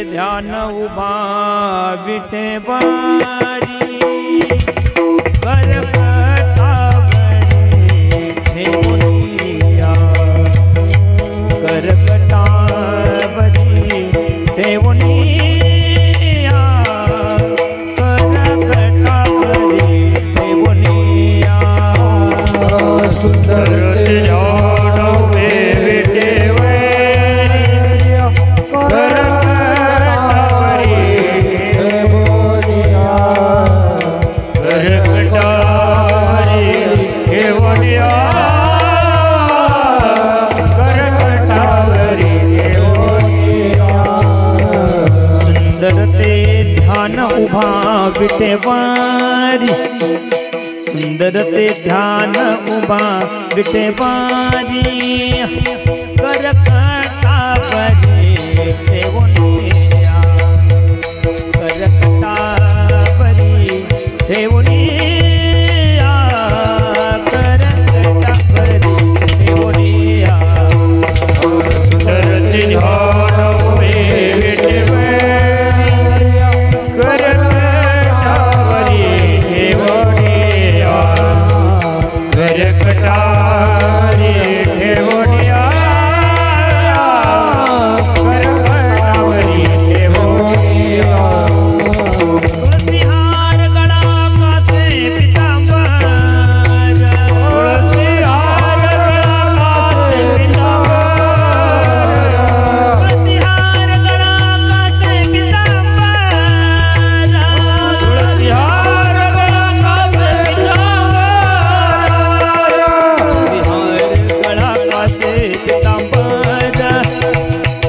ध्यान उभा विठेवारी करकटावरी ठेवूनिया करकटावरी ठेवूनिया करकटावरी ठेवूनिया सुंदर ध्यान उभे विठेवारी करकटावरी ठेवूनिया करकटावरी ठेवूनिया करकटावरी ठेवूनिया सुंदर ते ध्यान उभा विठेवारी सुंदर ते ध्यान उभा विठेवारी करकटावरी ठेवूनिया करकटावरी ठेवूनिया करकटावरी ठेवूनिया सुंदर ते ध्यान उभे विठेवारी करकटावरी ठेवूनिया करकटावरी ठेवूनिया करकटावरी ठेवूनिया तुलसी हार गळा कासे पितांबर तुलसी हार गळा कासे पितांबर तुलसी हार गळा कासे पितांबर तुलसी हार गळा कासे पितांबर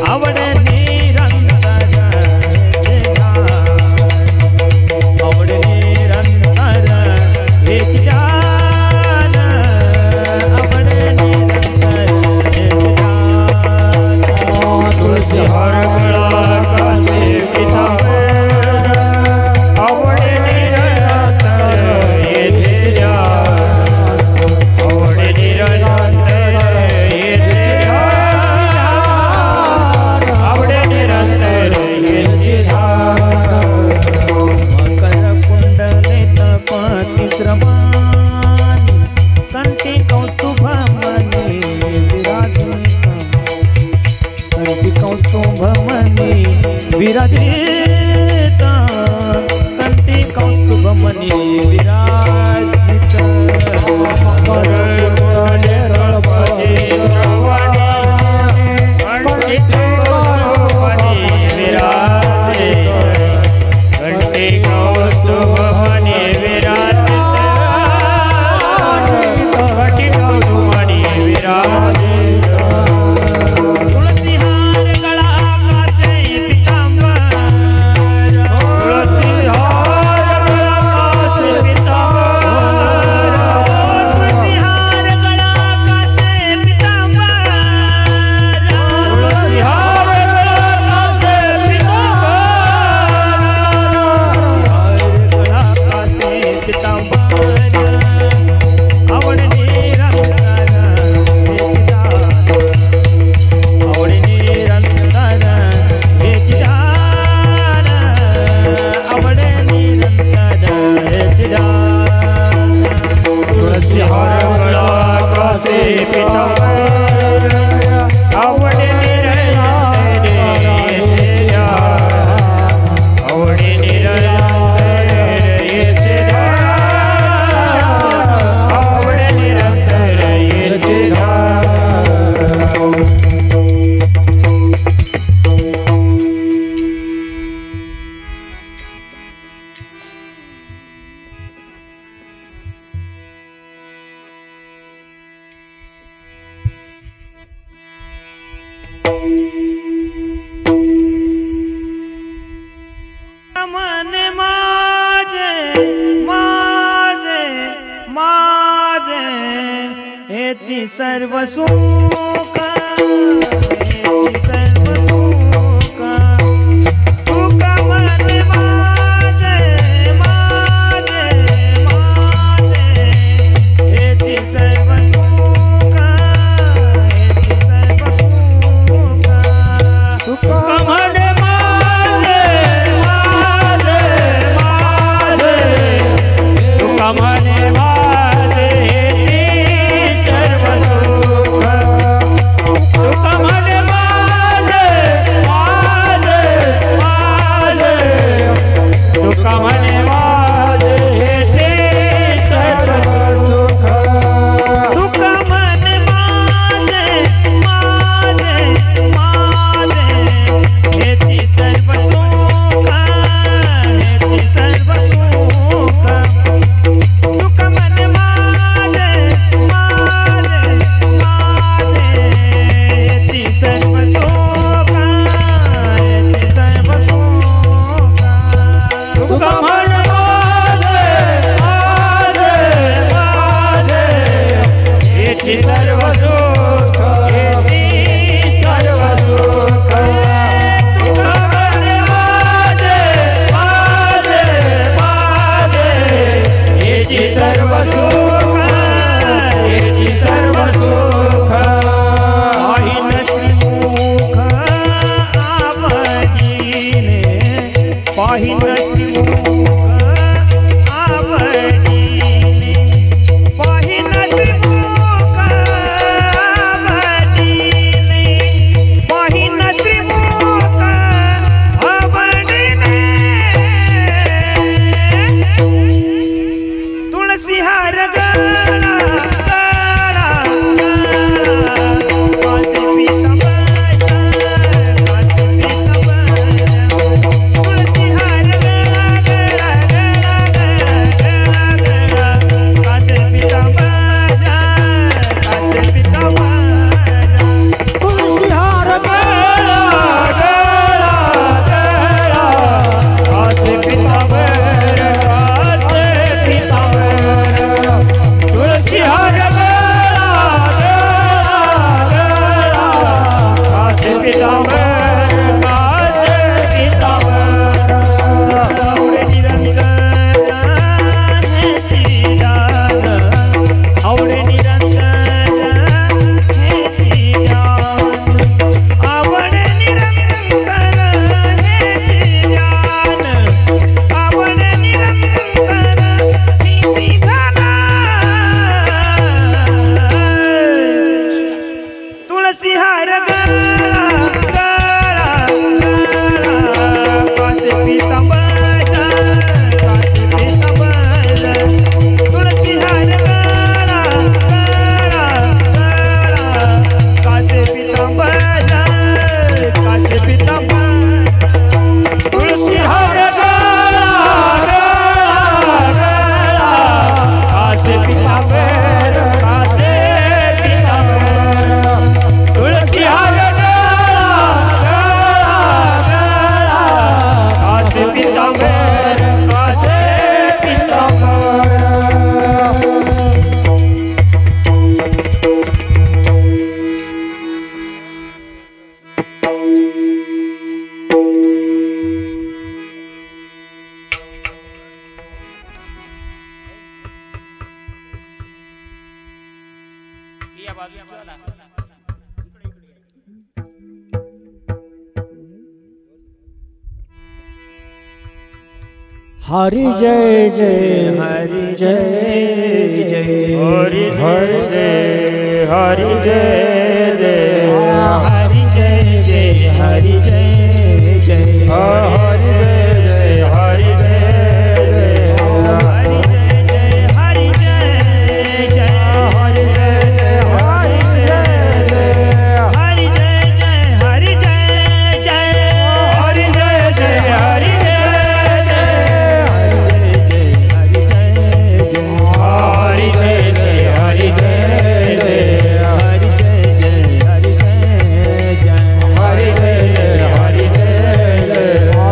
आवड निरंतर आवड निरंतर हेच ध्यान आवड निरंतर तुलसी हार गळा कासे पितांबर आवड निरंतर हेच ध्यान आवड निरंतर कंठी कौस्तुभमणि विराजित कंठी कौस्तुभमणि विराजित कंठी कौस्तुभमणि विराजित तुलसी हार गळा कासे पितांबर तुलसी हार गळा कासे पितांबर तुलसी हार गळा कासे पितांबर तुलसी हार गळा कासे पितांबर आवड निरंतर आवड निरंतर हेच ध्यान आवड निरंतर हेच ध्यान तुलसी हार गळा कासे पितांबर आवड निरंतर हेच ध्यान आवड निरंतर हेच ध्यान आवड निरंतर हेच ध्यान मन माझे माझे माझे हेची सर्व सुख हेची सर्व सुख तुक मन माझे माझे माझे हेची सर्व सुख हेची सर्व सुख तुक मन माझे हरि जय जय हरि जय जय हरि जय हरि जय जय हरि जय जय हरि जय जय हरि जय हरि जय जय हरि जय जय हरि जय जय हरि जय जय हरि जय जय हरि जय जय हरि जय जय हरि जय जय हरि जय हरि जय जय हरि जय जय हरि जय जय हरि जय जय हरि जय जय हरि जय जय हरि जय जय हरि जय जय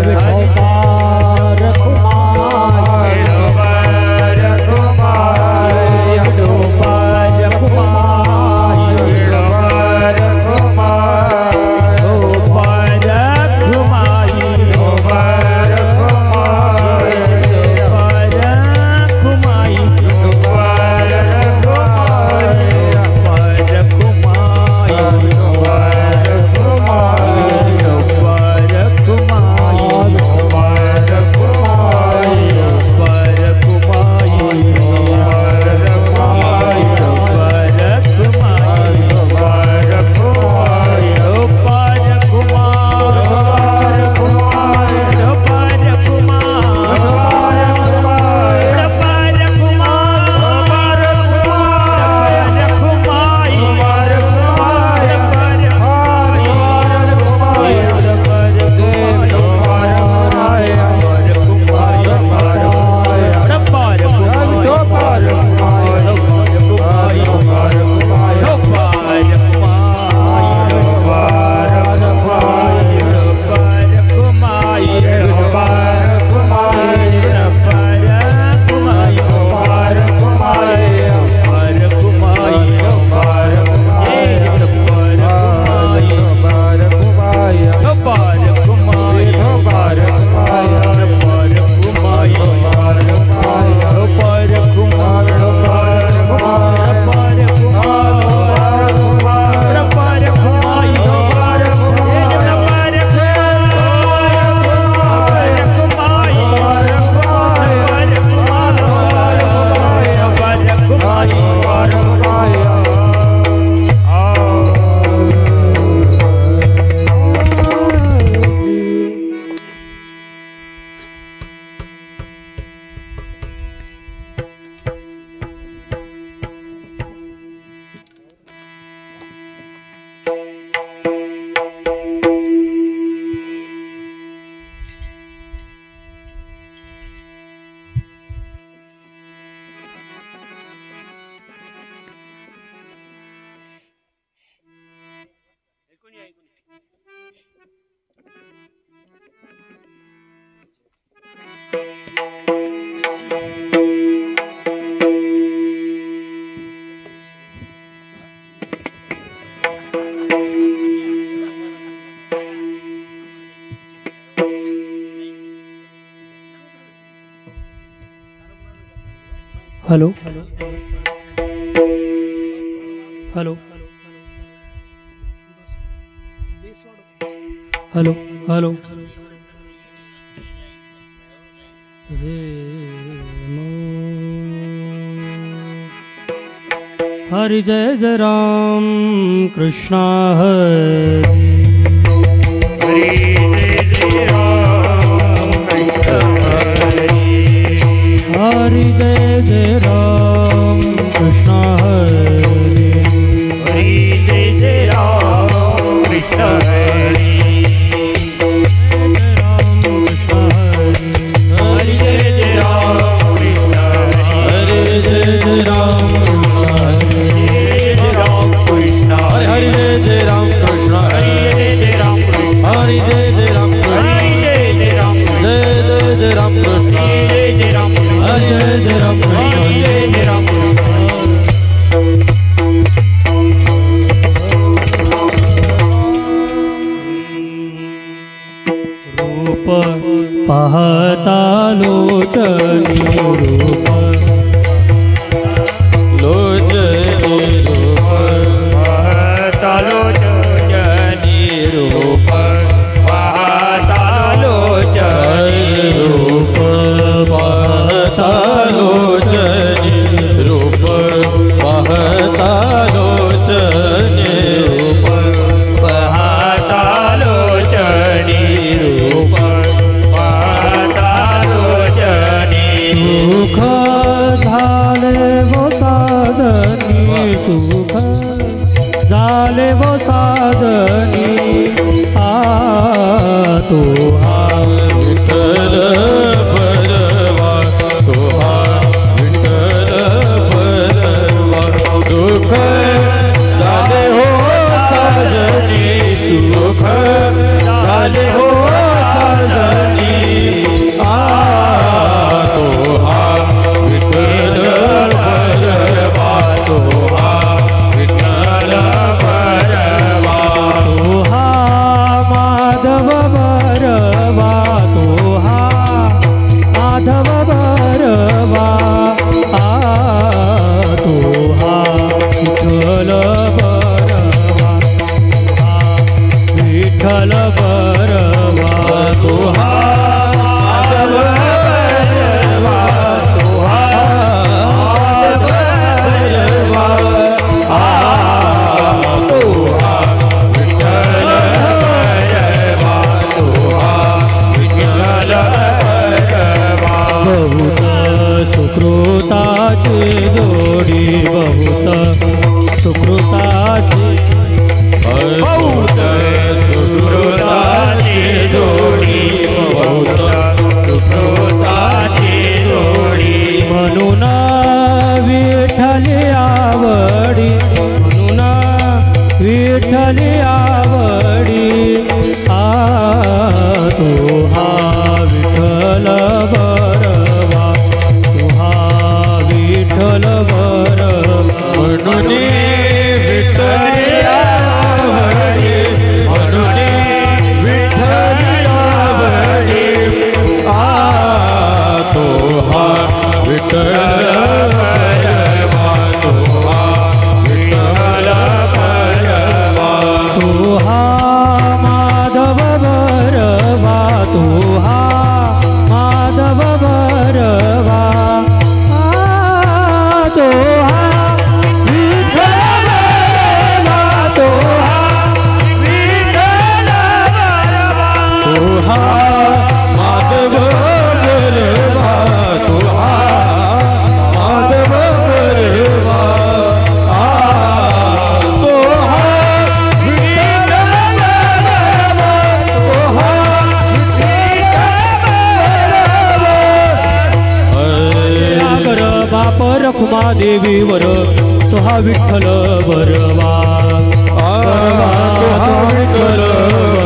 hello hello hello hello Hari जय जय राम कृष्णा हरि हरि जय जय राम कृष्णा हरि हरि जय जय राम कृष्ण हरि हरि जय जय राम कृष्ण हरि जय जय राम कृष्ण हरि जय जय राम कृष्ण हरि जय जय राम कृष्ण हरि जय जय राम कृष्ण हरि जय जय राम कृष्ण हरि जय जय राम कृष्ण जय जय राम कृष्ण हरि जय जय राम कृष्ण हरि जय जय राम रूप पाहता लोचनी रूप लोचनी रूप पाहता लोचनी रूप पाहता लोचनी रूप पाहता लोचनी रूप पाहता लोचनी रूप पाहता लोचनी रूप पाहता लोचनी सुख झाले वो साधनी सुख झाले वो साधनी आ तो विठ्ठल परवा तुहा विठ्ठल परवा सुख झाले हो साजनी सुख झाले हो साजनी आ तुहा विठ्ठल परवा तुहा विठ्ठल परवा तोहा माधव बरवा तोहा माधव बरवा आ तोहा विठ्ठल बरवा विठ्ठल बरवा तुहा माधव परवा तुहा माधव परवा तुहा विठ्ठल परवा तुहा विठ्ठल परवा बहुत सुकृताची जोडी बहुत सुकृताची बहुत सुकृताची जोडी बहुत सुकृताची जोडी म्हणून विठ्ठली आवडी म्हणून विठ्ठली आवडी आ तो हा विठ्ठल बरवा तो हा विठ्ठल बरवा म्हणून विठ्ठली आवडी म्हणून विठ्ठली आवडी आ तो हा विठ्ठल परवा तो हा विठ्ठल परवा तो हा माधव बरवा तो हा माधव बरवा आ तो हा विठ्ठल बरवा तो हा विठ्ठल बरवा तुहा माधव बरवा तुहा माधव बरवा आ तुहा विठ्ठल बरवा तुहा वर बाप रखुमा देवीवर तो हा विठ्ठल बरवा तुहा विठ्ठल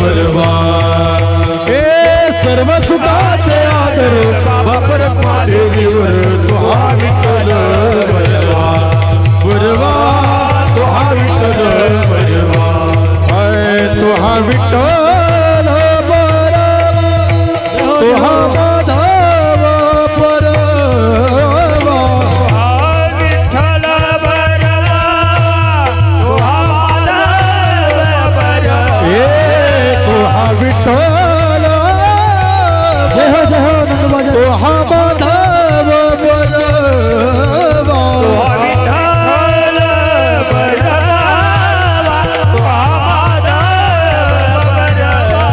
बरवा हे सर्व सुखाचे आदर बापर देवीवर तुहा विठ्ठल बरवा बरवा तुहा विठ्ठल बरवा तुहा विठ्ठल बरवा तुहा माधव परवा हा माधव बरवा विठ्ठल बरवा तो हा माधव बरवा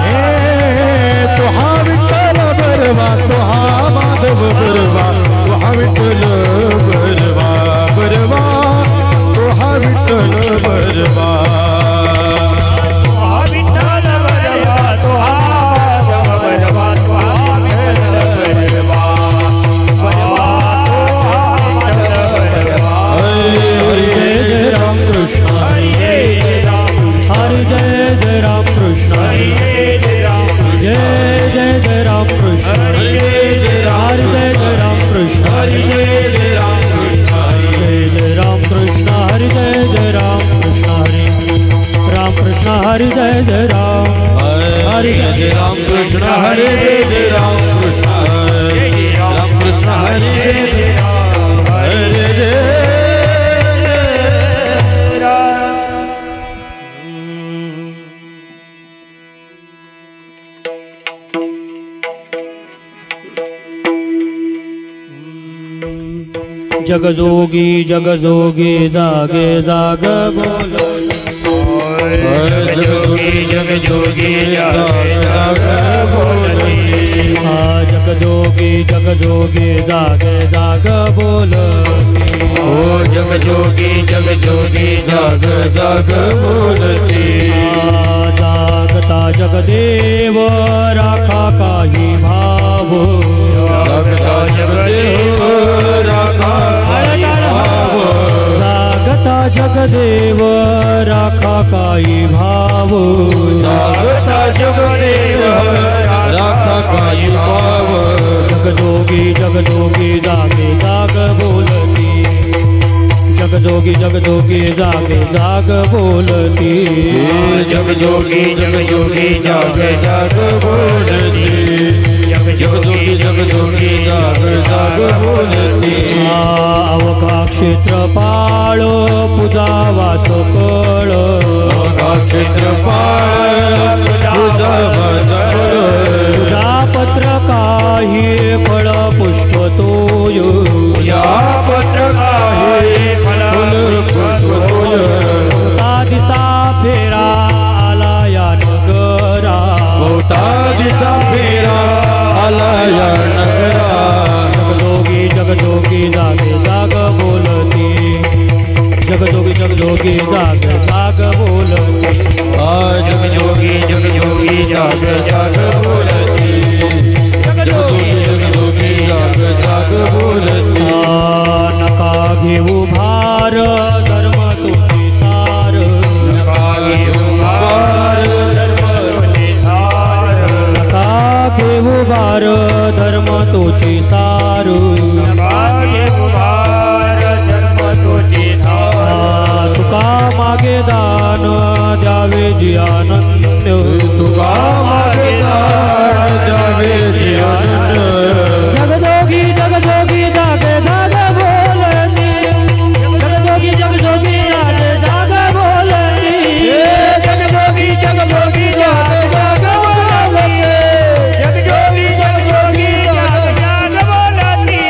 तो हा विठ्ठल बरवा तो हा माधव बरवा तो हा विठ्ठल बरवा बरवा तो हा विठ्ठल बरवा विठ्ठल बरवा तो हा माधव बरवा तो हा विठ्ठल बरवा बरवा तो हा विठ्ठल बरवा हरि जय राम कृष्ण हरि जय राम हरि जय राम कृष्ण हरि जय राम जय राम कृष्ण हरि जय हरि जय राम कृष्ण हरि जय राम जय राम कृष्ण हरि जय राम कृष्ण हरि राम कृष्ण हरि जय राम हरि जय राम कृष्ण हरि जय राम कृष्ण राम कृष्ण हरि जय राम हरि जय जगजोगी जगजोगी जागे जाग बोल जगजोगी जगजोगी जाग बोलती जगजोगी जगजोगी जागे जाग बोल ओ जगजोगी जगजोगी जाग जाग बोलती जागता जगदेव राखा काही भाव जागता जगदेव राखा काही भाव जागता जगदेव राखा काही भाव जागता जगदेव राखा काही भाव जगजोगी जगजोगी जागे जाग बोलती जगजोगी जगजोगी जागे जाग बोलती जगजोगी जगजोगी जाग जाग बोलती जगजोगी जगजोगी जाग जाग बोलती अवघा क्षेत्रपाळ पूजावा सकळ अवघा क्षेत्रपाळ पूजावा सकळ पूजा पत्र काही फळ पुष्प तोय या पत्र काही फळ पुष्प तोय होता दिसा फेरा आला या नगरा होता दिसा फेरा आला या नगरा जगजोगी जगजोगी जागे जाग बोलती जगजोगी जगजोगी जागे जाग बोलती जगजोगी जगजोगी जाग जाग बोलती जगजोगी जगजोगी जाग जाग बोलती नका घेऊ भार धर्म तुझी सार नका घेऊ भार धर्म तुझी सार नका घेऊ भार धर्म तुझी सार नका घेऊ भार धर्म तुझी सार तुका मागे दान द्यावे जी आनंद तुका मागे दान द्यावे जी आनंद जगजोगी जगजोगी जागे जाग बोलती जगजोगी जगजोगी जागे जाग बोलती जगजोगी जगजोगी जाग जाग बोलती जगजोगी जगजोगी जाग जाग बोलती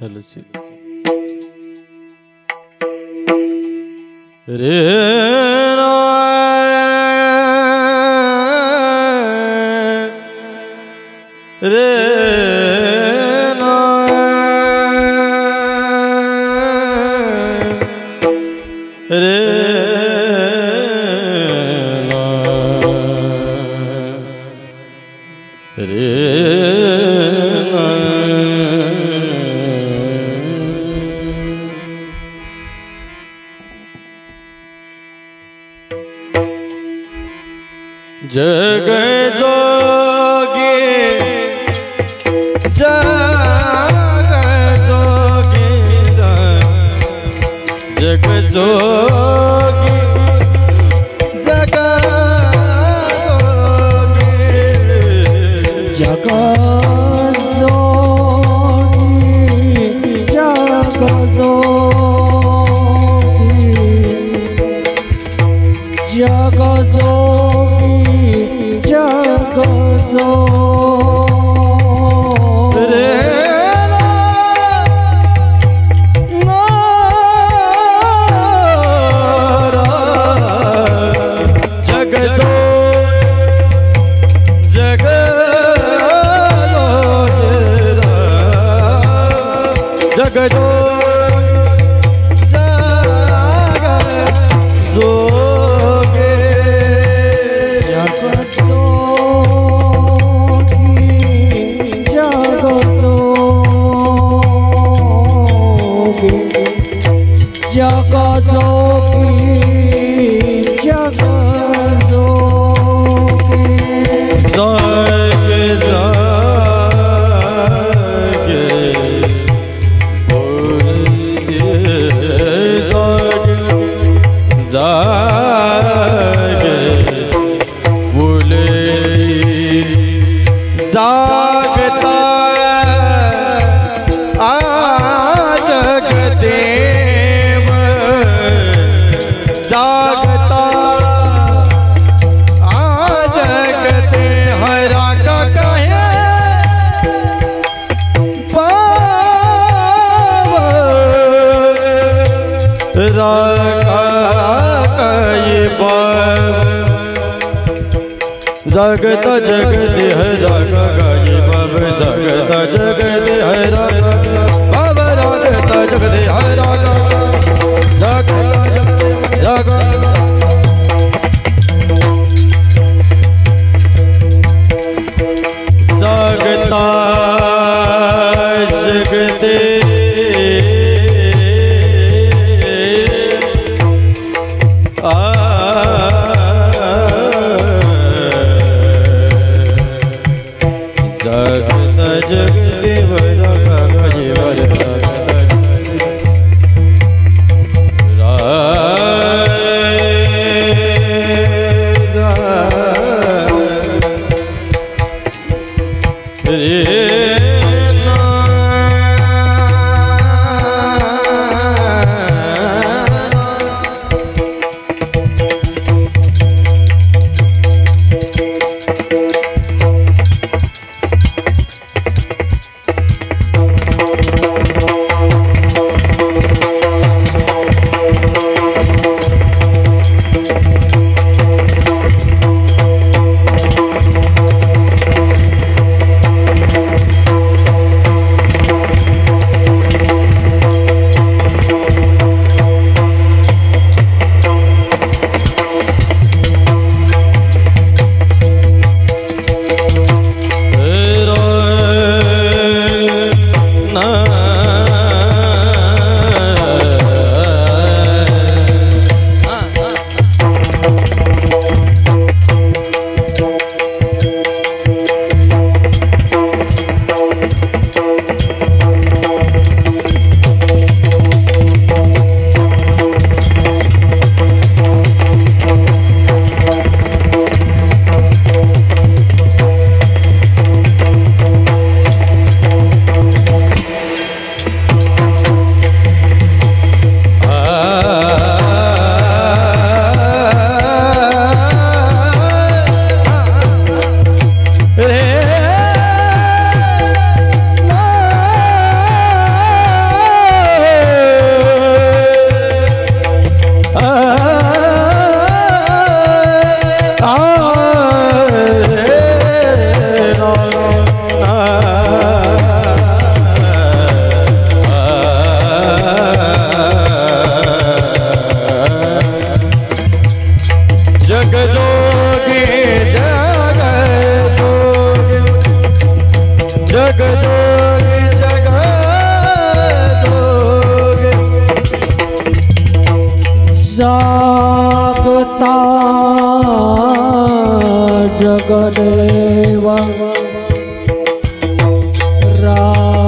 हेलो सी रे ना रे ना रे जग जोगी जग जोगी जग जोगी जग जोगी जग जोगी जग जोगी जग जोगी जग जोगी रे जग जोगी जग जोगी जग जगत जगत है जग गाई बाब जगत जगत है राग बाब जगत जगत है राग जग जग जगता जगते मागता जगदेवा राखा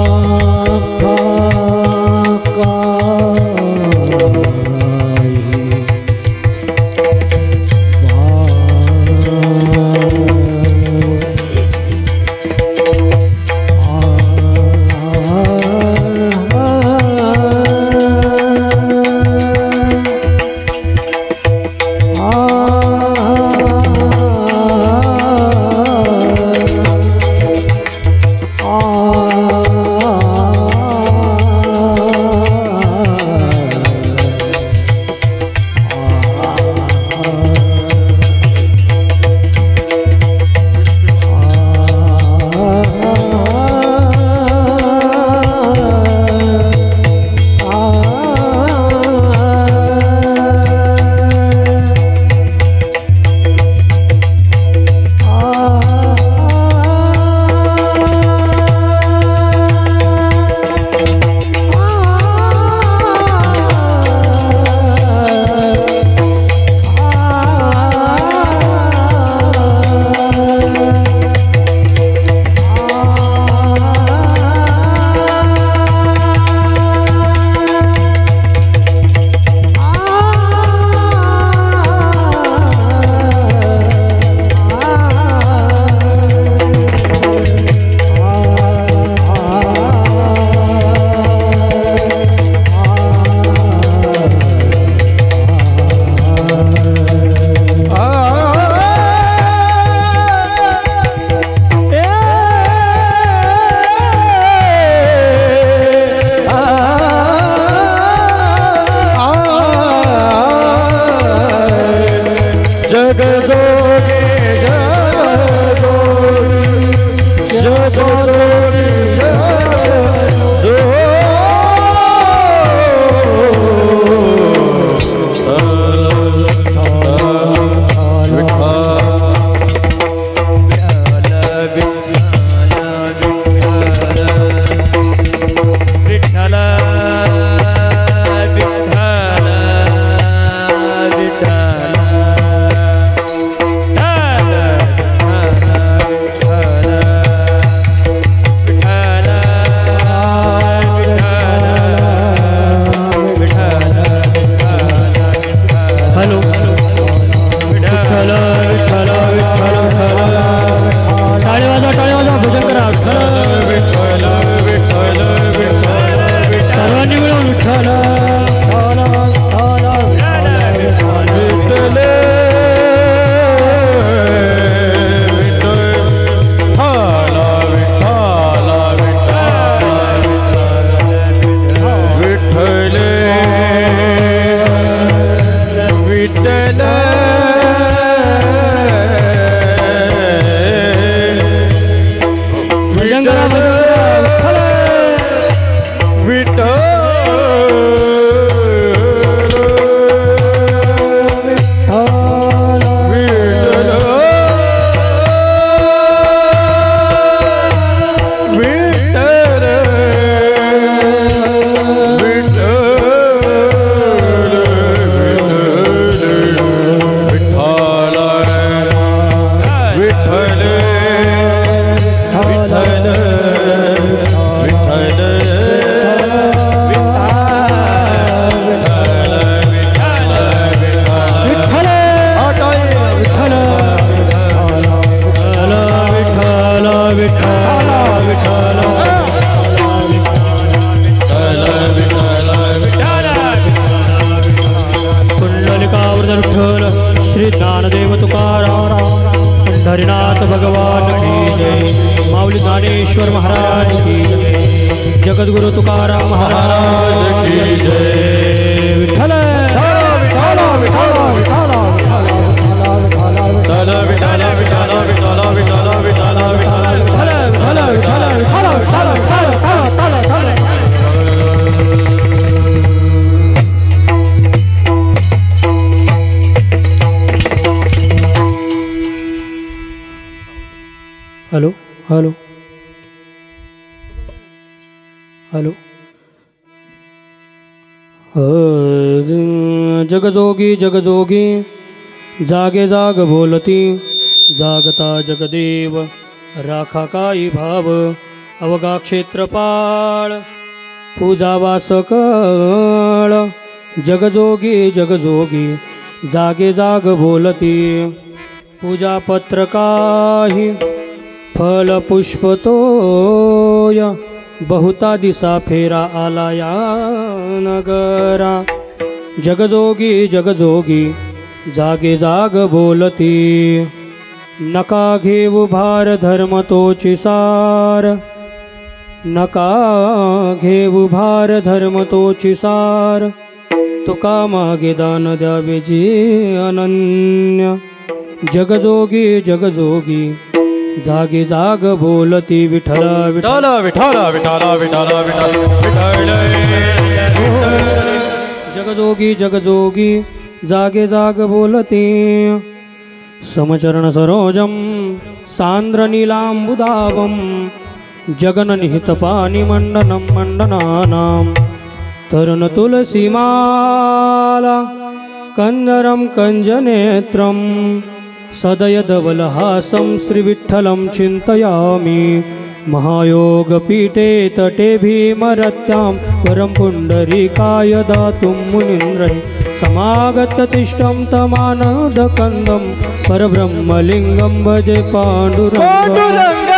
हरिनाथ भगवान की जय, माऊली ज्ञानेश्वर महाराज की जय, जगद्गुरु तुकाराम महाराज की जय। Vitthal Vitthal Vitthal Vitthal Vitthal Vitthal Vitthal Vitthal Vitthal Vitthal Vitthal Vitthal Vitthal. Hello hello hello जगजोगी जगजोगी जागे जाग बोलती जागता जगदेव राखा काही भाव अवगा क्षेत्रपाळ पूजा वासकळ जगजोगी जगजोगी जागे जाग बोलती पूजा पत्र काही फल पुष्प तोय बहुता दिसा फेरा आला या नगरा जगजोगी जगजोगी जागे जाग बोलती नका घेऊ भार धर्म तोची सार नका घेऊ भार धर्म तोची सार तुका मागे दान द्यावे जी अनन्य जगजोगी जगजोगी जागे जाग बोलती विठ्ठल विठ्ठल विठ्ठल विठ्ठल विठ्ठल विठ्ठल जगजोगी जगजोगी जागे जाग बोलती समचरण सरोजम सांद्र नीलांबुदावम जगननिहित पाणी मंडनम मंडनानाम तरुण तुलसीमाला कंजरम कंजनेत्रम सदयधवलहासं श्रीविठ्ठलं चिन्तयामि महायोगपीठे तटे भीमरत्यां वरं पुण्डरीकाय दातुं मुनीन्द्रैः समागत्य तिष्ठं तमानन्दकन्दं परब्रह्मलिङ्गं भजे पाण्डुरङ्गम्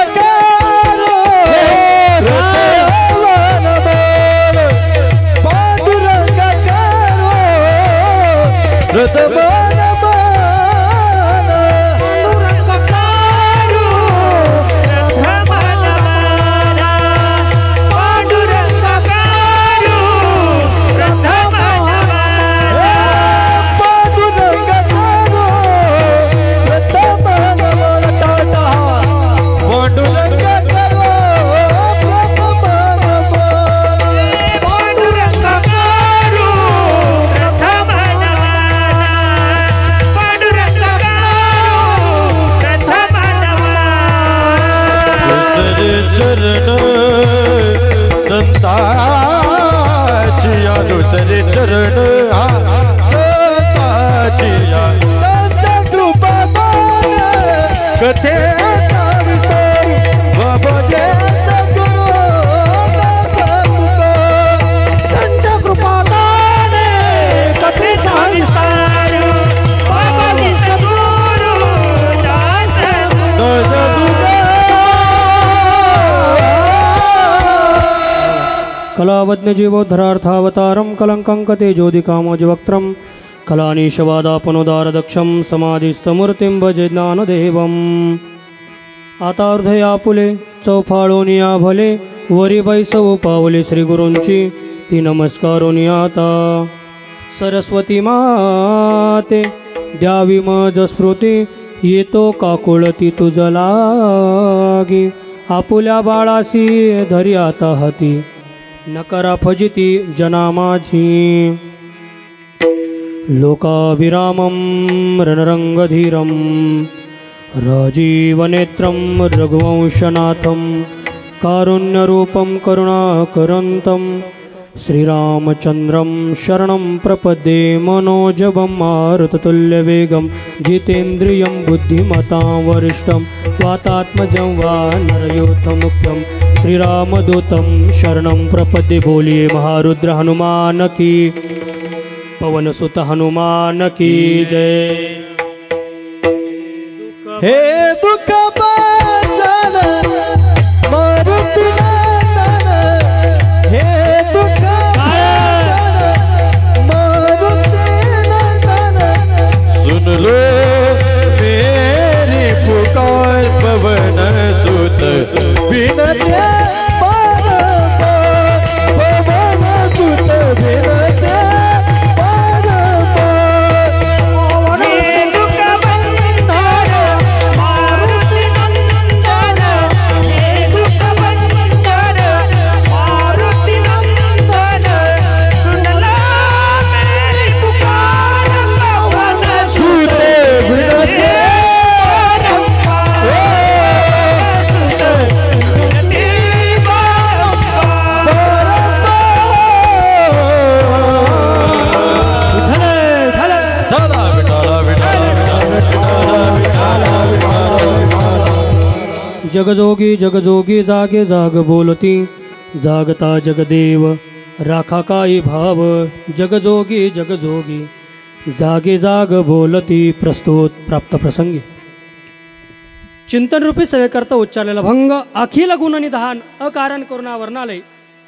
कलावज्ञ जीवोद्धरार्थावतारं कलंकं कतेजोदिकामोजवक्त्रं कलानीशवादापनोदारदक्षं समाधिस्थमूर्तिं भजे ज्ञानदेवम् आता हृदया फुले चौफाळोनिया भले वरी बैसव पावले श्रीगुरूंची ती नमस्कारोनी आता सरस्वती माते द्यावी मज स्मृती येतो काकुळती तुझ लागी आपुल्या बाळासी धरी आता हाती नकरा फजिती जना माझी लोकाविरामं रणरंगधीरं राजीवनेत्रं रघुवंशनाथं कारुण्यरूपं करुणाकरन्तं श्रीरामचन्द्रं शरणं प्रपद्ये मनोजवं मारुततुल्यवेगं जितेन्द्रियं बुद्धिमतां वरिष्ठं वातात्मजं वानरयूथमुख्यं श्रीरामदूतं शरणं प्रपद्ये बोलिए महारुद्र हनुमान की पवनसुत हनुमान की जय। हे दुख भाजन मारुति नंदन हे दुख भाजन मारुति नंदन सुन लो मेरी पुकार पवन सुत विनती पवन सुत विनती जगजोगी जगजोगी जागे जाग बोलती जागता जगदेव राखा काही भाव जगजोगी जगजोगी जागे जाग बोलती प्रस्तुत प्राप्त प्रसंगी चिंतन रूपी सेवेकरता उच्चारलेला भंग अखिल गुणनिधान अकारण करुणा वर्णालय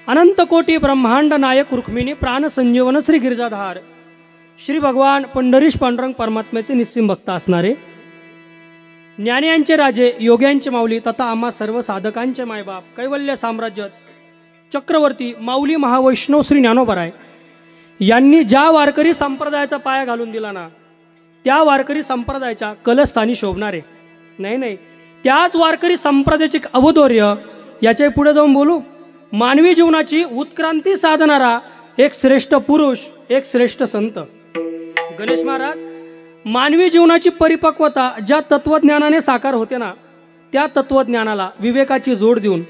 अनंत कोटी ब्रह्मांड नायक रुक्मिणी प्राण संजीवन श्री गिरिजाधार श्री भगवान पंढरीश पांडुरंग परमात्म्याचे निस्सिम भक्त असणारे ज्ञानियांचे राजे योग्यांचे माऊली तथा आम्हा सर्व साधकांचे मायबाप कैवल्य साम्राज्य चक्रवर्ती माऊली महावैष्णव श्री ज्ञानोबराय यांनी ज्या वारकरी संप्रदायाचा पाया घालून दिला ना त्या वारकरी संप्रदायाच्या कलस्थानी शोभणारे नाही त्याच वारकरी संप्रदायाचे अवधूर्य याच्या पुढे जाऊन बोलू मानवी जीवनाची उत्क्रांती साधणारा एक श्रेष्ठ पुरुष एक श्रेष्ठ संत गणेश महाराज मानवी जीवनाची परिपक्वता ज्या तत्वज्ञानाने साकार होते ना त्या तत्वज्ञानाला विवेकाची जोड देऊन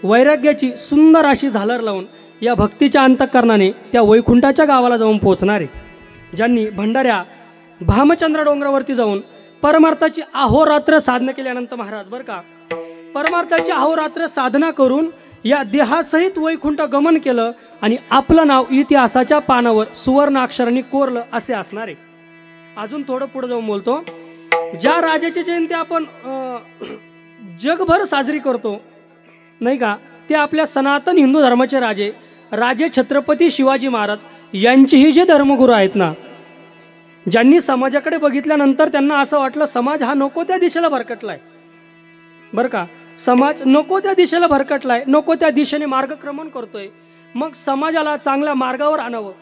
वैराग्याची सुंदर अशी झालर लावून या भक्तीच्या अंतःकरणाने त्या वैकुंठाच्या गावाला जाऊन पोहोचणारे ज्यांनी भंडाऱ्या भामचंद्र डोंगरावरती जाऊन परमार्थाची अहोरात्र साधना केली अनंत महाराज बरं का परमार्थाची अहोरात्र साधना करून या देहासहित वैकुंठ गमन केलं आणि आपलं नाव इतिहासाच्या पानावर सुवर्ण अक्षरांनी कोरलं असे असणारे अजून थोडं पुढे जाऊन बोलतो ज्या राजाची जयंती आपण जगभर साजरी करतो नाही का ते आपल्या सनातन हिंदू धर्माचे राजे छत्रपती शिवाजी महाराज यांचेही जे धर्मगुरू आहेत ना ज्यांनी समाजाकडे बघितल्यानंतर त्यांना असं वाटलं समाज हा नको त्या दिशेला भरकटलाय बरं का समाज नको त्या दिशेला भरकटलाय नको त्या दिशेने मार्गक्रमण करतोय मग समाजाला चांगल्या मार्गावर आणावं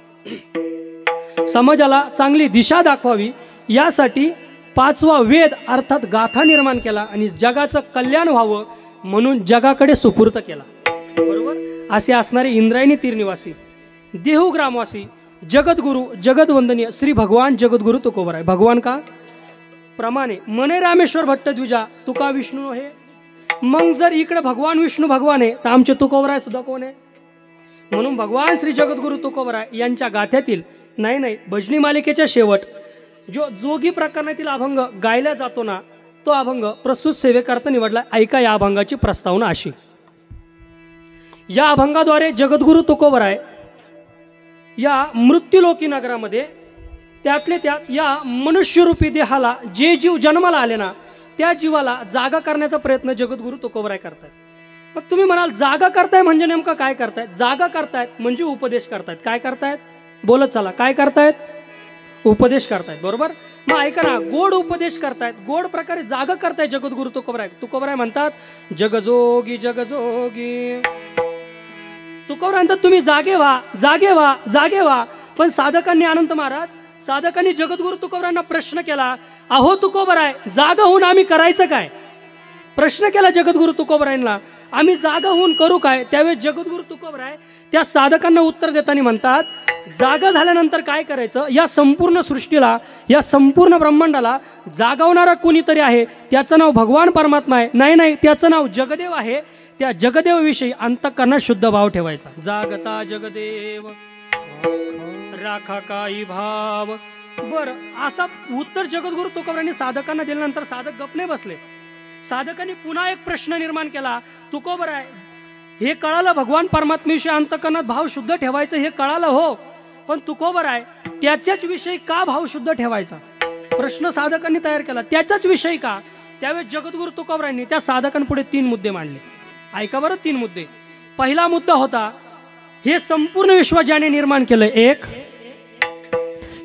समाजाला चांगली दिशा दाखवावी यासाठी 5वा वेद अर्थात गाथा निर्माण केला आणि जगाचं कल्याण व्हावं म्हणून जगाकडे सुपूर्त केला बरोबर असे असणारे इंद्रायणी तीरनिवासी देहू ग्रामवासी जगद्गुरु जगदवंदनीय श्री भगवान जगद्गुरु तुकोबराय भगवान का प्रमाणे मने रामेश्वर भट्टद्विजा तुका विष्णू हे मग जर इकडे भगवान विष्णू भगवान आहे तर आमचे तुकोबराय सुद्धा कोण आहे म्हणून भगवान श्री जगद्गुरु तुकोबराय यांच्या गाथ्यातील नाही भजनी मालिकेच्या शेवट जो जोगी प्रकरणातील अभंग गायला जातो ना तो अभंग प्रस्तुत सेवेकरता निवडला ऐका या अभंगाची प्रस्तावना अशी या अभंगाद्वारे जगद्गुरु तुकोबराय या मृत्यूलोकी नगरामध्ये त्यातले त्यात या मनुष्यरूपी देहाला जे जीव जन्माला आले ना त्या जीवाला जागा करण्याचा प्रयत्न जगद्गुरु तुकोबराय करतायत मग तुम्ही म्हणाल जागा करताय म्हणजे नेमकं काय करतायत जागा करतायत म्हणजे उपदेश करतायत काय करतायत बोलत चला काय करतायत उपदेश करतायत बरोबर मग ऐका ना गोड उपदेश करतायत गोड प्रकारे जागा करतायत जगद्गुरु तुकोबराय म्हणतात जगजोगी जगजोगी तुकोबराय म्हणतात तुम्ही जागे व्हा पण साधकांनी अनंत महाराज साधकांनी जगद्गुरु तुकोबरायांना प्रश्न केला अहो तुकोबराय जागा होऊन आम्ही करायचं काय प्रश्न केला जगद्गुरु तुकोबरायांना आम्ही जागा होऊन करू काय त्यावेळेस जगद्गुरु तुकोबराय त्या साधकांना उत्तर देताना म्हणतात जागा झाल्यानंतर काय करायचं या संपूर्ण सृष्टीला या संपूर्ण ब्रह्मांडाला जागवणारा कोणीतरी आहे त्याचं नाव भगवान परमात्मा आहे नाही त्याचं नाव जगदेव आहे त्या जगदेवाविषयी अंतःकरणात शुद्ध भाव ठेवायचा जागता जगदेव राखा काही भाव बरं असा उत्तर जगद्गुरु तुकोबरायांनी साधकांना दिल्यानंतर साधक गप नाही बसले साधकांनी पुन्हा एक प्रश्न निर्माण केला तुकोबराय हे कळालं भगवान परमात्म्याविषयी अंतःकरणात भाव शुद्ध ठेवायचं हे कळालं हो पण तुकोबराय त्याच्याच विषयी का भाव शुद्ध ठेवायचा प्रश्न साधकांनी तयार केला त्याच्याच विषयी का त्यावेळेस जगद्गुरु तुकोबरायांनी त्या साधकांपुढे 3 मुद्दे मांडले ऐका बरं 3 मुद्दे पहिला मुद्दा होता हे संपूर्ण विश्व ज्याने निर्माण केलं एक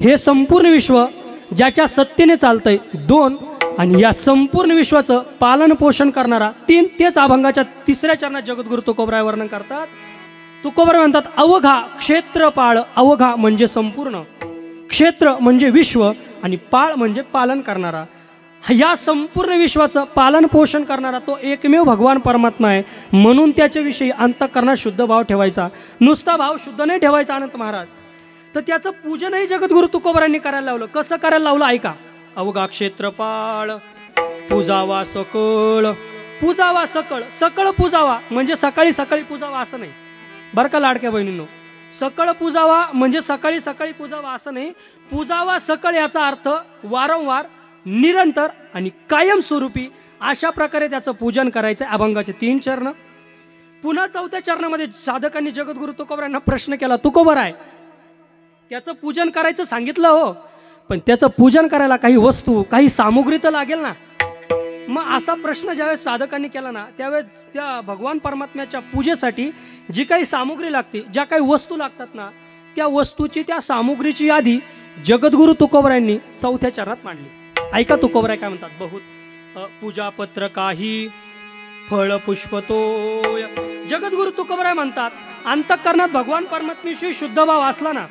हे संपूर्ण विश्व ज्याच्या सत्तेने चालतंय 2 आणि या संपूर्ण विश्वाचं पालन पोषण करणारा 3 तेच अभंगाच्या 3ऱ्या चरणात जगद्गुरु तुकोबराय वर्णन करतात तुकोबराय म्हणतात अवघा क्षेत्रपाळ अवघा म्हणजे संपूर्ण क्षेत्र म्हणजे विश्व आणि पाळ म्हणजे पालन करणारा या संपूर्ण विश्वाचं पालन पोषण करणारा तो एकमेव भगवान परमात्मा आहे म्हणून त्याच्याविषयी अंतःकरणात शुद्ध भाव ठेवायचा नुसता भाव शुद्ध नाही ठेवायचा अनंत महाराज तर त्याचं पूजनही जगद्गुरु तुकोबरायांनी करायला लावलं कसं करायला लावलं ऐका अवघा क्षेत्रपाळ पूजावा सकळ सकळ पूजावा म्हणजे सकाळी पूजावा असं नाही बरं का लाडक्या बहिणींनो सकळ पूजावा म्हणजे सकाळी पूजावा असं नाही पूजावा सकळ याचा अर्थ वारंवार निरंतर आणि कायमस्वरूपी अशा प्रकारे त्याचं पूजन करायचं. अभंगाचे 3 चरण. पुन्हा 4थ्या चरणामध्ये साधकांनी जगद्गुरु तुकोबरायांना प्रश्न केला, तुकोबराय त्याचं पूजन करायचं सांगितलं हो, पण त्याचं पूजन करायला काही वस्तू काही सामुग्री तर लागेल ना. मग असा प्रश्न ज्यावेळेस साधकांनी केला ना, त्यावेळेस त्या भगवान परमात्म्याच्या पूजेसाठी जी काही सामुग्री लागते, ज्या काही वस्तू लागतात ना, त्या वस्तूची त्या सामुग्रीची यादी जगद्गुरु तुकोबरायांनी 4थ्या चरणात मांडली. ऐका तुकोबराय काय म्हणतात. बहुत पूजापत्र काही फळ पुष्प तोय. जगद्गुरु तुकोबराय म्हणतात, अंतःकरणात भगवान परमात्म्याशी शुद्ध भाव असला ना,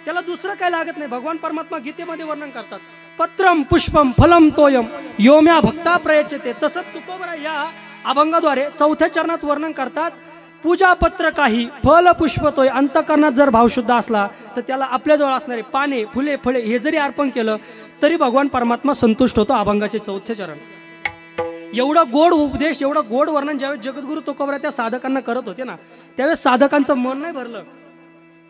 त्याला दुसरं काय लागत नाही. भगवान परमात्मा गीतेमध्ये वर्णन करतात, पत्रम पुष्पम फलम तोयम योम्या भक्ता प्रयच्यते. तसंच तुकोबराय या अभंगाद्वारे 4थ्या चरणात वर्णन करतात, पूजापत्र काही फल पुष्प तोय. अंतःकरणात जर भाव शुद्ध असला तर त्याला आपल्याजवळ असणारे पाने फुले फळे हे जरी अर्पण केलं तरी भगवान परमात्मा संतुष्ट होतो. अभंगाचे 4थे चरण. एवढा गोड उपदेश, एवढा गोड वर्णन ज्यावेळेस जगद्गुरु तुकोबराय त्या साधकांना करत होते ना, त्यावेळेस साधकांचं मन नाही भरलं.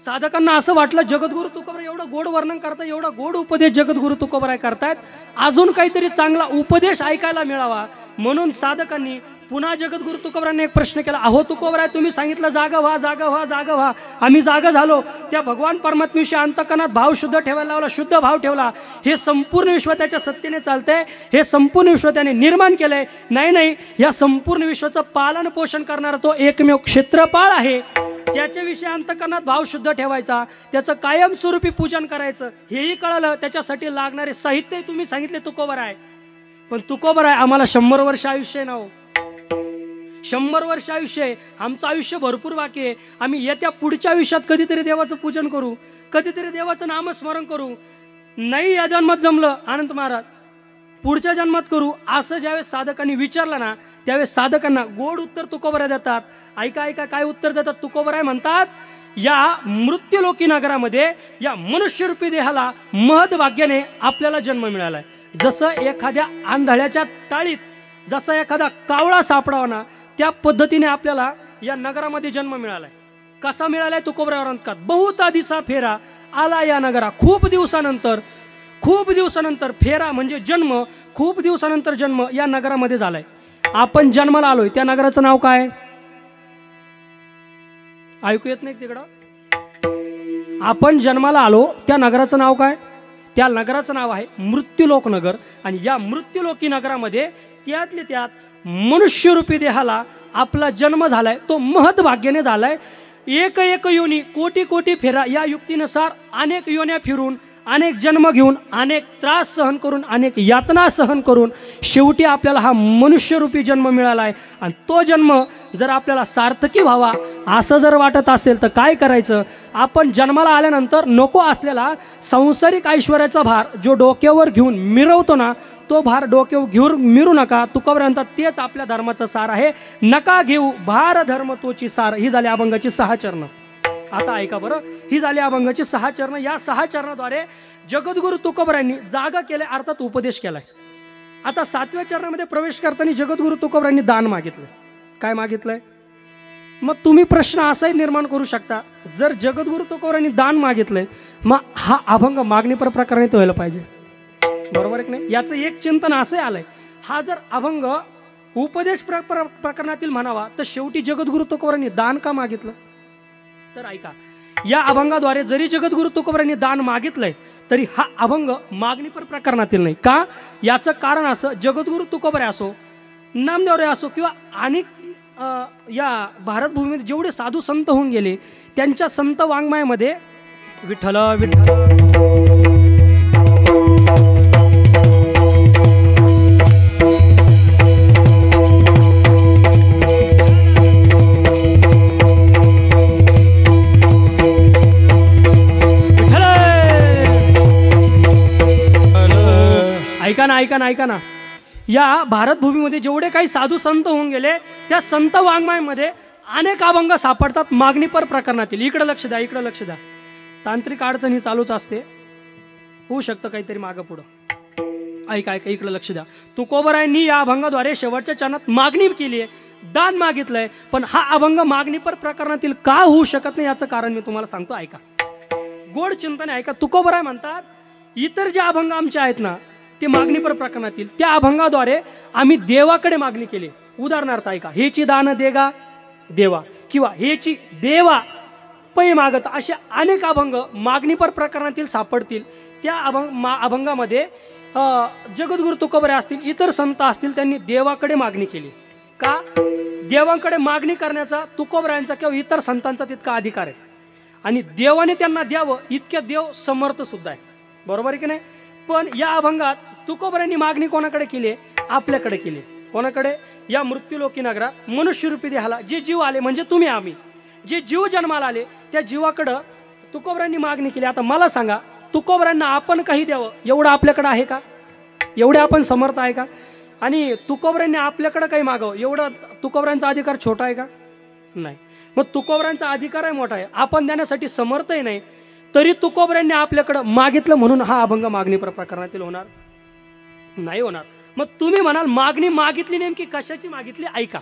साधकांना असं वाटलं, जगद्गुरु तुकोबराय एवढं गोड वर्णन करताय, एवढा गोड उपदेश जगद्गुरु तुकोबराय करतायत, अजून काहीतरी चांगला उपदेश ऐकायला मिळावा. म्हणून साधकांनी पुन्हा जगद्गुरु तुकोबरायांनी एक प्रश्न केला, अहो तुकोबराय तुम्ही सांगितलं जागा व्हा जागा व्हा जागा व्हा, आम्ही जागा झालो. त्या भगवान परमात्म्याशी अंतःकरणात भाव शुद्ध ठेवायला लावला, शुद्ध भाव ठेवला. हे संपूर्ण विश्व त्याच्या सत्तेने चालतंय, हे संपूर्ण विश्व त्याने निर्माण केलंय. नाही नाही, या संपूर्ण विश्वाचं पालन पोषण करणारा तो एकमेव क्षेत्रपाळ आहे. त्याच्याविषयी अंतःकरणात भाव शुद्ध ठेवायचा, त्याचं कायमस्वरूपी पूजन करायचं, हेही कळलं. त्याच्यासाठी लागणारे साहित्य तुम्ही सांगितले तुकोबराय. पण तुकोबराय आम्हाला 100 वर्ष आयुष्य आहे ना हो, 100 वर्ष आयुष्य आहे. आमचं आयुष्य भरपूर बाकी आहे. आम्ही येत्या पुढच्या आयुष्यात कधीतरी देवाचं पूजन करू, कधीतरी देवाचं नामस्मरण करू. नाही या जन्मात जमलं आनंद महाराज, पुढच्या जन्मात करू. असं ज्यावेळेस साधकांनी विचारलं ना, त्यावेळेस साधकांना गोड उत्तर तुकोबराय देतात. ऐका ऐका काय उत्तर देतात. तुकोबराय म्हणतात, या मृत्यूलोकी नगरामध्ये या मनुष्यरूपी देहाला महद्भाग्याने आपल्याला जन्म मिळालाय. जसं एखाद्या आंधळ्याच्या टाळीत जसा एखादा कावळा सापडावा ना, त्या पद्धतीने आपल्याला या नगरामध्ये जन्म मिळालाय. कसा मिळालाय तुकोबराय म्हणतात, बहुता दिसा फेरा आला या नगरा. खूप दिवसानंतर फेरा म्हणजे जन्म, खूप दिवसानंतर जन्म या नगरामध्ये झालाय. आपण जन्माला आलोय, त्या नगराचं नाव काय ऐकू येत नाही तिकडं. आपण जन्माला आलो, त्या नगराचं नाव काय, त्या नगराचं नाव आहे मृत्यूलोक नगर. आणि या मृत्यूलोकी नगरामध्ये त्यातले त्यात मनुष्यरूपी देहाला आपला जन्म झालाय, तो महद्भाग्याने झालाय. एक एक योनी कोटी कोटी फेरा, या युक्तीनुसार अनेक योन्या फिरून, अनेक जन्म घेऊन, अनेक त्रास सहन करून, अनेक यातना सहन करून शेवटी आपल्याला हा मनुष्यरूपी जन्म मिळाला आहे. आणि तो जन्म जर आपल्याला सार्थकी व्हावा असं जर वाटत असेल तर काय करायचं, आपण जन्माला आल्यानंतर नको असलेला सांसारिक ऐश्वर्याचा भार जो डोक्यावर घेऊन मिरवतो ना, तो भार डोक्यावर घेऊन मिरू नका. तुकोबराय म्हणतात तेच आपल्या धर्माचं सार आहे. नका घेऊ भार धर्म तोची सार. ही झाली अभंगाची 6 चरण. आता ऐका बरं, ही झाली अभंगाची 6 चरण. या 6 चरणाद्वारे जगद्गुरु तुकोबरायांनी जागा केल्या, अर्थात उपदेश केलाय. आता 7व्या चरणामध्ये प्रवेश करताना जगद्गुरु तुकोबरायांनी दान मागितलं. काय मागितलंय? मग तुम्ही प्रश्न असाही निर्माण करू शकता, जर जगद्गुरु तुकोबरायांनी दान मागितलंय, मग हा अभंग मागणीपर प्रकाराने व्हायला पाहिजे, बरोबर आहे की नाही? याचं एक चिंतन असं आलंय, हा जर अभंग उपदेश प्रकरणातील म्हणावा तर शेवटी जगद्गुरु तुकोबरायांनी दान का मागितलं? तर ऐका, या अभंगाद्वारे जरी जगद्गुरु तुकोबरायांनी दान मागितलंय तरी हा अभंग मागणीपर प्रकरणातील नाही. का? याचं कारण असं, जगद्गुरु तुकोबराय असो, नामदेवराय असो किंवा अनेक या भारतभूमीमध्ये जेवढे साधू संत होऊन गेले, त्यांच्या संत वाङ्मयामध्ये विठ्ठल विठ्ठल ऐका ना, या भारतभूमीमध्ये जेवढे काही साधू संत होऊन गेले, त्या संत वाङ्मयामध्ये अनेक अभंग सापडतात मागणीपर प्रकरणातील. इकडे लक्ष द्या, इकडे लक्ष द्या. तांत्रिक अडचण ही चालूच असते, होऊ शकतं काहीतरी मागं पुढं. ऐका ऐका, इकडे लक्ष द्या. तुकोबरायांनी या अभंगाद्वारे शेवटच्या चरणात मागणी केली आहे, दान मागितलंय. पण हा अभंग मागणीपर प्रकरणातील का होऊ शकत नाही याचं कारण मी तुम्हाला सांगतो. ऐका, गोड चिंतन ऐका. तुकोबराय म्हणतात, इतर जे अभंग आमचे आहेत ना, ते मागणीपर प्रकरणातील त्या अभंगाद्वारे आम्ही देवाकडे मागणी केली. उदाहरणार्थ ऐका, हेची दान देगा देवा किंवा हेची देवा पै मागत, असे अनेक अभंग मागणीपर प्रकरणातील सापडतील. त्या अभंगामध्ये जगद्गुरु तुकोबरे असतील, इतर संत असतील, त्यांनी देवाकडे मागणी केली. का? देवांकडे मागणी करण्याचा तुकोबऱ्यांचा किंवा इतर संतांचा तितका अधिकार आहे आणि देवाने त्यांना द्यावं इतक्या देव समर्थ सुद्धा आहे. बरोबर आहे की नाही? पण या अभंगात तुकोबऱ्यांनी मागणी कोणाकडे केली आहे? आपल्याकडे केली. कोणाकडे? या मृत्यूलोकी नगरात मनुष्यरूपी देहाला जे जीव आले, म्हणजे तुम्ही आम्ही, जे जीव जन्माला आले त्या जीवाकडं तुकोबऱ्यांनी मागणी केली. आता मला सांगा, तुकोबऱ्यांना आपण काही द्यावं एवढं आपल्याकडं आहे का? एवढे आपण समर्थ आहे का? आणि तुकोबऱ्यांनी आपल्याकडं काही मागावं एवढं तुकोबऱ्यांचा अधिकार छोटा आहे का? नाही. मग तुकोबऱ्यांचा अधिकार आहे मोठा आहे, आपण देण्यासाठी समर्थही नाही, तरी तुकोबऱ्यांनी आपल्याकडं मागितलं म्हणून हा अभंग मागणी प्रकरणातील होणार नाही होणार. मग तुम्ही म्हणाल मागणी मागितली नेमकी कशाची मागितली? ऐका,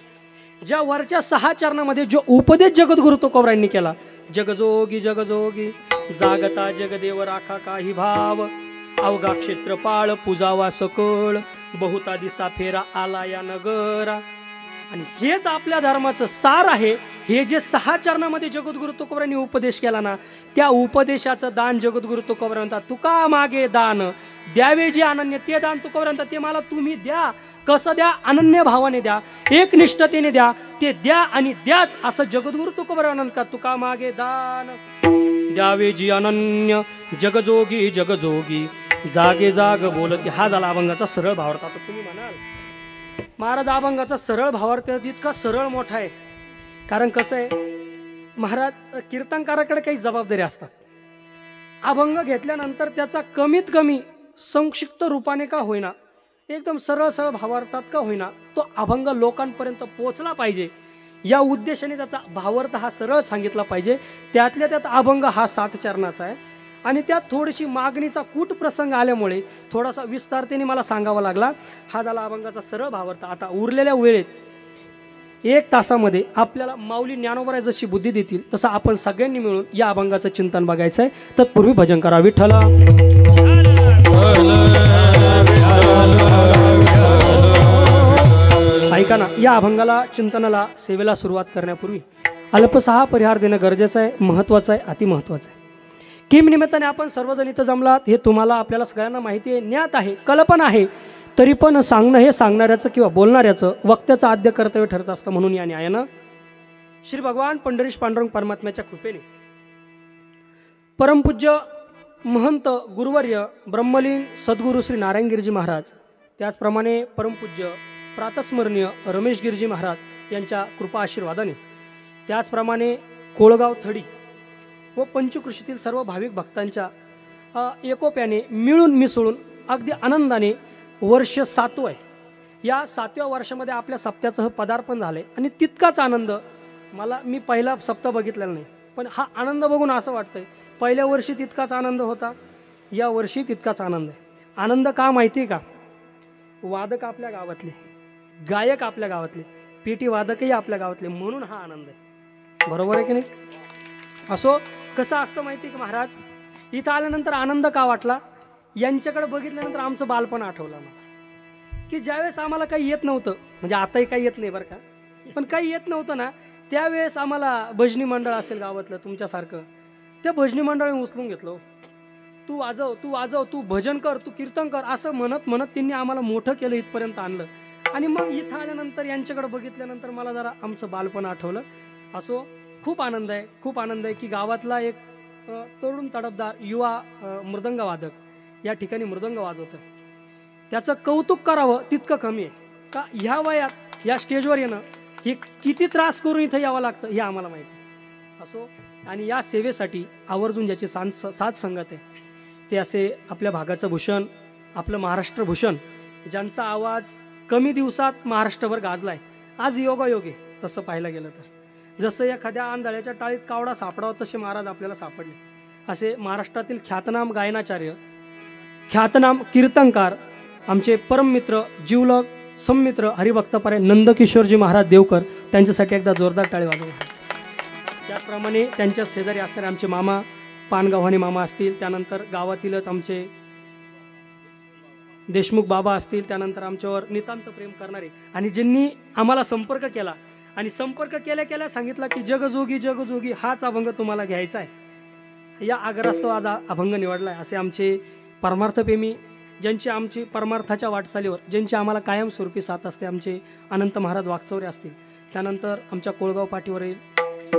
ज्या वरच्या 6 चरणामध्ये जो उपदेश जगद्गुरु तुकोबऱ्यांनी केला, जगजोगी जगजोगी जागता जगदेव राखा काही भाव, अवघा क्षेत्रपाळ पूजावा सकळ, बहुता दिसा फेरा आला या नगरा. आणि हेच आपल्या धर्माचं सार आहे. हे जे 6 चरणामध्ये जगद्गुरु तुकोबऱ्यांनी उपदेश केला ना, त्या उपदेशाचं दान जगद्गुरु तुकोबरे म्हणतात, तुका मागे दान द्यावे जे अनन्य, ते दान तुकोबरे म्हणतात ते मला तुम्ही द्या. कसं द्या? अनन्य भावाने द्या, एक निष्ठतेने द्या, ते द्या आणि द्याच असं जगद्गुरु तुकोबरे म्हणतात. तुका मागे दान द्यावे जी अनन्य, जगजोगी जगजोगी जागे जाग बोलती. हा झाला अभंगाचा सरळ भावार्थ. आता तुम्ही म्हणाल महाराज अभंगाचा सरळ भावार्थ इतका सरळ मोठा आहे, कारण कसं आहे महाराज, कीर्तनकाराकडे काही जबाबदारी असतात. अभंग घेतल्यानंतर त्याचा कमीत कमी संक्षिप्त रूपाने का होईना, एकदम सरळ सरळ भावार्थात का होईना, तो अभंग लोकांपर्यंत पोहोचला पाहिजे. या उद्देशाने त्याचा भावार्थ हा सरळ सांगितला पाहिजे. त्यातल्या त्यात अभंग हा 7 चरणाचा आहे आणि त्यात थोडीशी मागणीचा कूट प्रसंग आल्यामुळे थोडासा विस्तारतेने मला सांगावा लागला. हा झाला अभंगाचा सरळ भावार्थ. आता उरलेल्या वेळेत 1 तासामध्ये आपल्याला माऊली ज्ञानोबराय जशी बुद्धी देतील तसं आपण सगळ्यांनी मिळून या अभंगाचं चिंतन बघायचं आहे. तत्पूर्वी भजन करा विठ्ठला. ऐका ना, या अभंगाला चिंतनाला सेवेला सुरुवात करण्यापूर्वी अल्पसहा परिहार देणं गरजेचं आहे, महत्त्वाचं आहे, अतिमहत्त्वाचं आहे. किम निमित्ताने आपण सर्वजण इथं जमलात हे तुम्हाला आपल्याला सगळ्यांना माहिती आहे, ज्ञात आहे, कल्पना आहे, तरी पण सांगणं हे सांगणाऱ्याचं किंवा बोलणाऱ्याचं वक्त्याचं आद्य कर्तव्य ठरत असतं. म्हणून या न्यायानं श्री भगवान पंढरीश पांडुरंग परमात्म्याच्या कृपेने परमपूज्य महंत गुरुवर्य ब्रह्मलीन सद्गुरू श्री नारायण गिरजी महाराज, त्याचप्रमाणे परमपूज्य प्रातस्मरणीय रमेश गिरजी महाराज यांच्या कृपा आशीर्वादाने, त्याचप्रमाणे कोळगाव थडी व पंचकृषीतील सर्व भाविक भक्तांच्या एकोप्याने मिळून मिसळून अगदी आनंदाने वर्ष 7वं आहे. या 7व्या वर्षामध्ये आपल्या सप्त्याचं पदार्पण झालं आहे आणि तितकाच आनंद मी पहिला सप्ताह बघितलेला नाही, पण हा आनंद बघून असं वाटतंय पहिल्या वर्षी तितकाच आनंद होता, या वर्षी तितकाच आनंद आहे. आनंद का माहिती आहे का? वादक आपल्या गावातले, गायक आपल्या गावातले, पेटी वादकही आपल्या गावातले, म्हणून हा आनंद आहे. बरोबर आहे की नाही? असो, कसं असतं माहिती आहे का महाराज, इथं आल्यानंतर आनंद का वाटला, यांच्याकडे बघितल्यानंतर आमचं बालपण आठवलं मला, की ज्यावेळेस आम्हाला काही येत नव्हतं, म्हणजे आताही काही येत नाही बरं का, पण काही येत नव्हतं ना, त्यावेळेस आम्हाला भजनी मंडळ असेल गावातलं तुमच्यासारखं, त्या भजनी मंडळाने उचलून घेतलं. तू वाजव, तू वाजव, तू भजन कर, तू कीर्तन कर, असं म्हणत म्हणत त्यांनी आम्हाला मोठं केलं, इथपर्यंत आणलं. आणि मग इथं आल्यानंतर यांच्याकडे बघितल्यानंतर मला जरा आमचं बालपण आठवलं. असो, खूप आनंद आहे, खूप आनंद आहे की गावातला एक तरुण तडफदार युवा मृदंग वादक या ठिकाणी मृदंग वाजवतं. त्याचं कौतुक करावं तितकं कमी आहे. का ह्या वयात या स्टेजवर येणं हे किती त्रास करून इथं यावं लागतं हे आम्हाला माहिती आहे. असो, आणि या सेवेसाठी आवर्जून ज्याची साथ संगत आहे ते असे आपल्या भागाचं भूषण, आपलं महाराष्ट्र भूषण, ज्यांचा आवाज कमी दिवसात महाराष्ट्रभर गाजलाय. आज योगायोग आहे तसं पाहायला गेलं तर, जसं एखाद्या आंधळ्याच्या टाळीत कावडा सापडावं तसे महाराज आपल्याला सापडले. असे महाराष्ट्रातील ख्यातनाम गायनाचार्य, ख्यातनाम कीर्तनकार, आमचे परममित्र, जीवलग संमित्र हरिभक्तपरे नंदकिशोरजी महाराज देवकर, त्यांच्यासाठी एकदा जोरदार टाळी वाजवा. त्याचप्रमाणे त्यांच्या शेजारी असणारे आमचे मामा पानगावहाणे मामा असतील, त्यानंतर गावातीलच आमचे देशमुख बाबा असतील, त्यानंतर आमच्यावर नितांत प्रेम करणारे आणि ज्यांनी आम्हाला संपर्क केला आणि संपर्क केल्या केल्या सांगितलं की जगजोगी जगजोगी हाच अभंग तुम्हाला घ्यायचा आहे, या आग्रहास्तव आज अभंग निवडला आहे. असे आमचे परमार्थप्रेमी ज्यांची आमची परमार्थाच्या वाटचालीवर ज्यांची आम्हाला कायमस्वरूपी साथ असते, आमचे अनंत महाराज वागचौरे असतील, त्यानंतर आमच्या कोळगाव पाठीवरील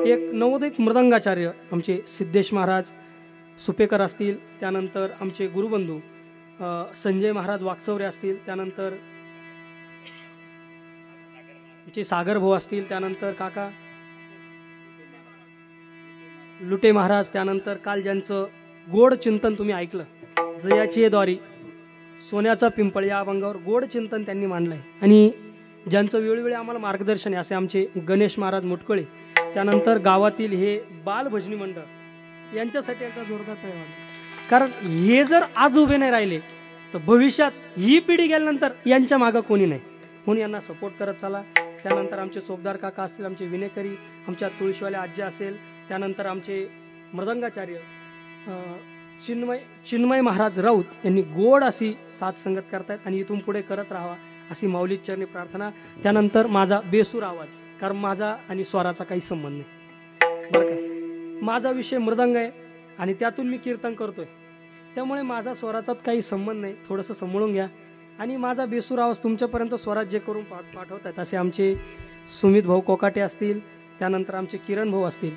एक नवोदित मृदंगाचार्य आमचे सिद्धेश महाराज सुपेकर असतील, त्यानंतर आमचे गुरुबंधू संजय महाराज वागचौरे असतील, त्यानंतर आमचे सागर भाऊ असतील, त्यानंतर काका लुटे महाराज, त्यानंतर काल ज्यांचं गोड चिंतन तुम्ही ऐकलं, जयाची द्वारी सोन्याचा पिंपळ या अभंगावर गोड चिंतन त्यांनी मांडलंय आणि ज्यांचं वेळोवेळी आम्हाला मार्गदर्शन आहे असे आमचे गणेश महाराज मुटकळे, त्यानंतर गावातील हे बाल भजनी मंडळ यांच्यासाठी एकदा जोरदार टाळ्या वाजवा. कारण हे जर आज उभे नाही राहिले तर भविष्यात ही पिढी गेल्यानंतर यांच्या मागं कोणी नाही, म्हणून यांना सपोर्ट करत चला. त्यानंतर आमचे चोपदार काका असतील, आमचे विनेकरी, आमच्या तुळशीवाले आजी असेल, त्यानंतर आमचे मृदंगाचार्य चिन्मय महाराज राऊत यांनी गोड अशी साथ संगत करतायत आणि इथून पुढे करत राहावा अशी माऊली चरणी प्रार्थना. त्यानंतर माझा बेसूर आवाज, कारण माझा आणि स्वराचा काही संबंध नाही बरं का, माझा विषय मृदंग आहे आणि त्यातून मी कीर्तन करतोय, त्यामुळे माझा स्वराचा काही संबंध नाही, थोडंसं सांभाळून घ्या. आणि माझा बेसूर आवाज तुमच्यापर्यंत स्वराज जे करून पाठवत आहेत असे आमचे सुमित भाऊ कोकाटे असतील, त्यानंतर आमचे किरण भाऊ असतील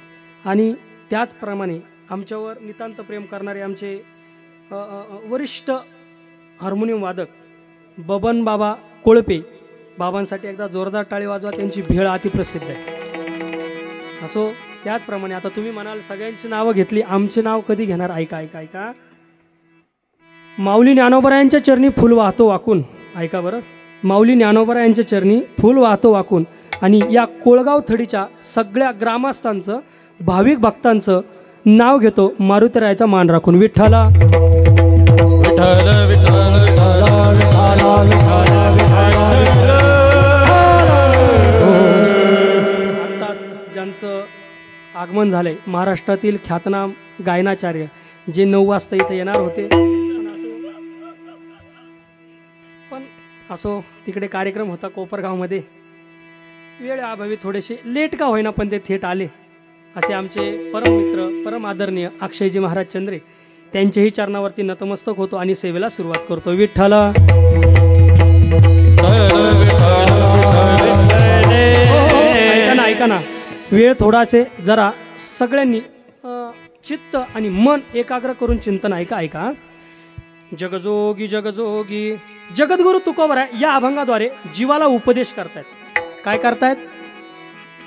आणि त्याचप्रमाणे आमच्यावर नितांत प्रेम करणारे आमचे वरिष्ठ हार्मोनियम वादक बबन बाबा कोळपे, बाबांसाठी एकदा जोरदार टाळी वाजवा, त्यांची भेळ अतिप्रसिद्ध आहे. असो त्याचप्रमाणे आता तुम्ही म्हणाल सगळ्यांची नावं घेतली, आमचे नाव कधी घेणार? ऐका ऐका ऐका. माऊली ज्ञानोबरायांच्या चरणी फुल वाहतो वाकून, ऐका बरं, माऊली ज्ञानोबरायांच्या चरणी फुल वाहतो वाकून आणि या कोळगाव थडीच्या सगळ्या ग्रामस्थांचं भाविक भक्तांचं नाव घेतो मारुतीरायाचा मान राखून. विठ्ठला विठ्ठल विठ्ठल आत्ताच ज्यांचं आगमन झालंय महाराष्ट्रातील ख्यातनाम गायनाचार्य जे 9 वाजता इथे येणार होते, पण असो तिकडे कार्यक्रम होता कोपरगावमध्ये, वेळ अभावी थोडेसे लेट का होईना पण ते थेट आले. असे आमचे परममित्र परम आदरणीय अक्षयजी महाराज चंद्रे, त्यांच्याही चरणावरती नतमस्तक होतो आणि सेवेला सुरुवात करतो. विठ्ठल ऐका ना ऐका ना, वेळ थोडासे जरा सगळ्यांनी चित्त आणि मन एकाग्र करून चिंतन ऐका ऐका. जगजोगी जगजोगी जगद्गुरु तुकोबराय या अभंगाद्वारे जीवाला उपदेश करतायत. काय करतायत?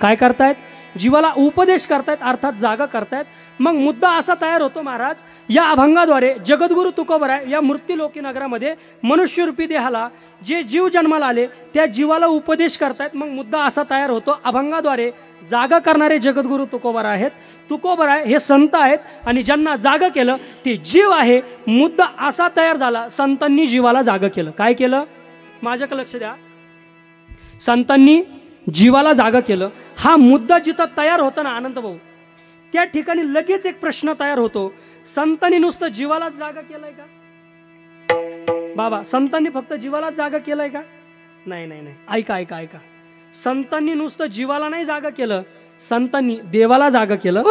काय करतायत? जीवाला उपदेश करतायत, अर्थात जागा करतायत. मग मुद्दा असा तयार होतो महाराज, या अभंगाद्वारे जगद्गुरु तुकोबराय या मूर्तिलोकी नगरामध्ये मनुष्यरूपी देहाला जे जीव जन्माला आले त्या जीवाला उपदेश करतायत. मग मुद्दा असा तयार होतो, अभंगाद्वारे जागा करणारे जगद्गुरु तुकोबराय आहेत. तुकोबराय हे संत आहेत आणि ज्यांना जागा केलं ते जीव आहे. मुद्दा असा तयार झाला, संतांनी जीवाला जागा केलं. काय केलं? माझ्याकडे लक्ष द्या. संतांनी जीवाला जागा केलं. हा मुद्दा जिथं तयार होता ना आनंद भाऊ, त्या ठिकाणी लगेच एक प्रश्न तयार होतो, संतांनी नुसतं जीवालाच जागा केलंय का बाबा? संतांनी फक्त जीवालाच जागा केलंय का? नाही नाही नाही, ऐका ऐका ऐका. संतांनी नुसतं जीवाला नाही जागा केलं, संतांनी देवाला जागा केलं.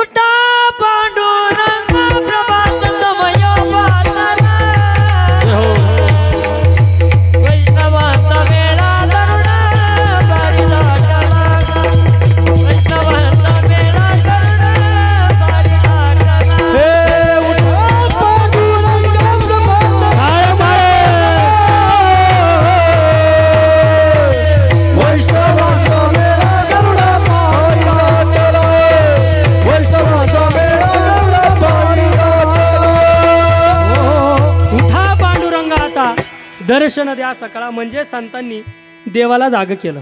दर्शन द्या सकाळ, म्हणजे संतांनी देवाला जागा केलं.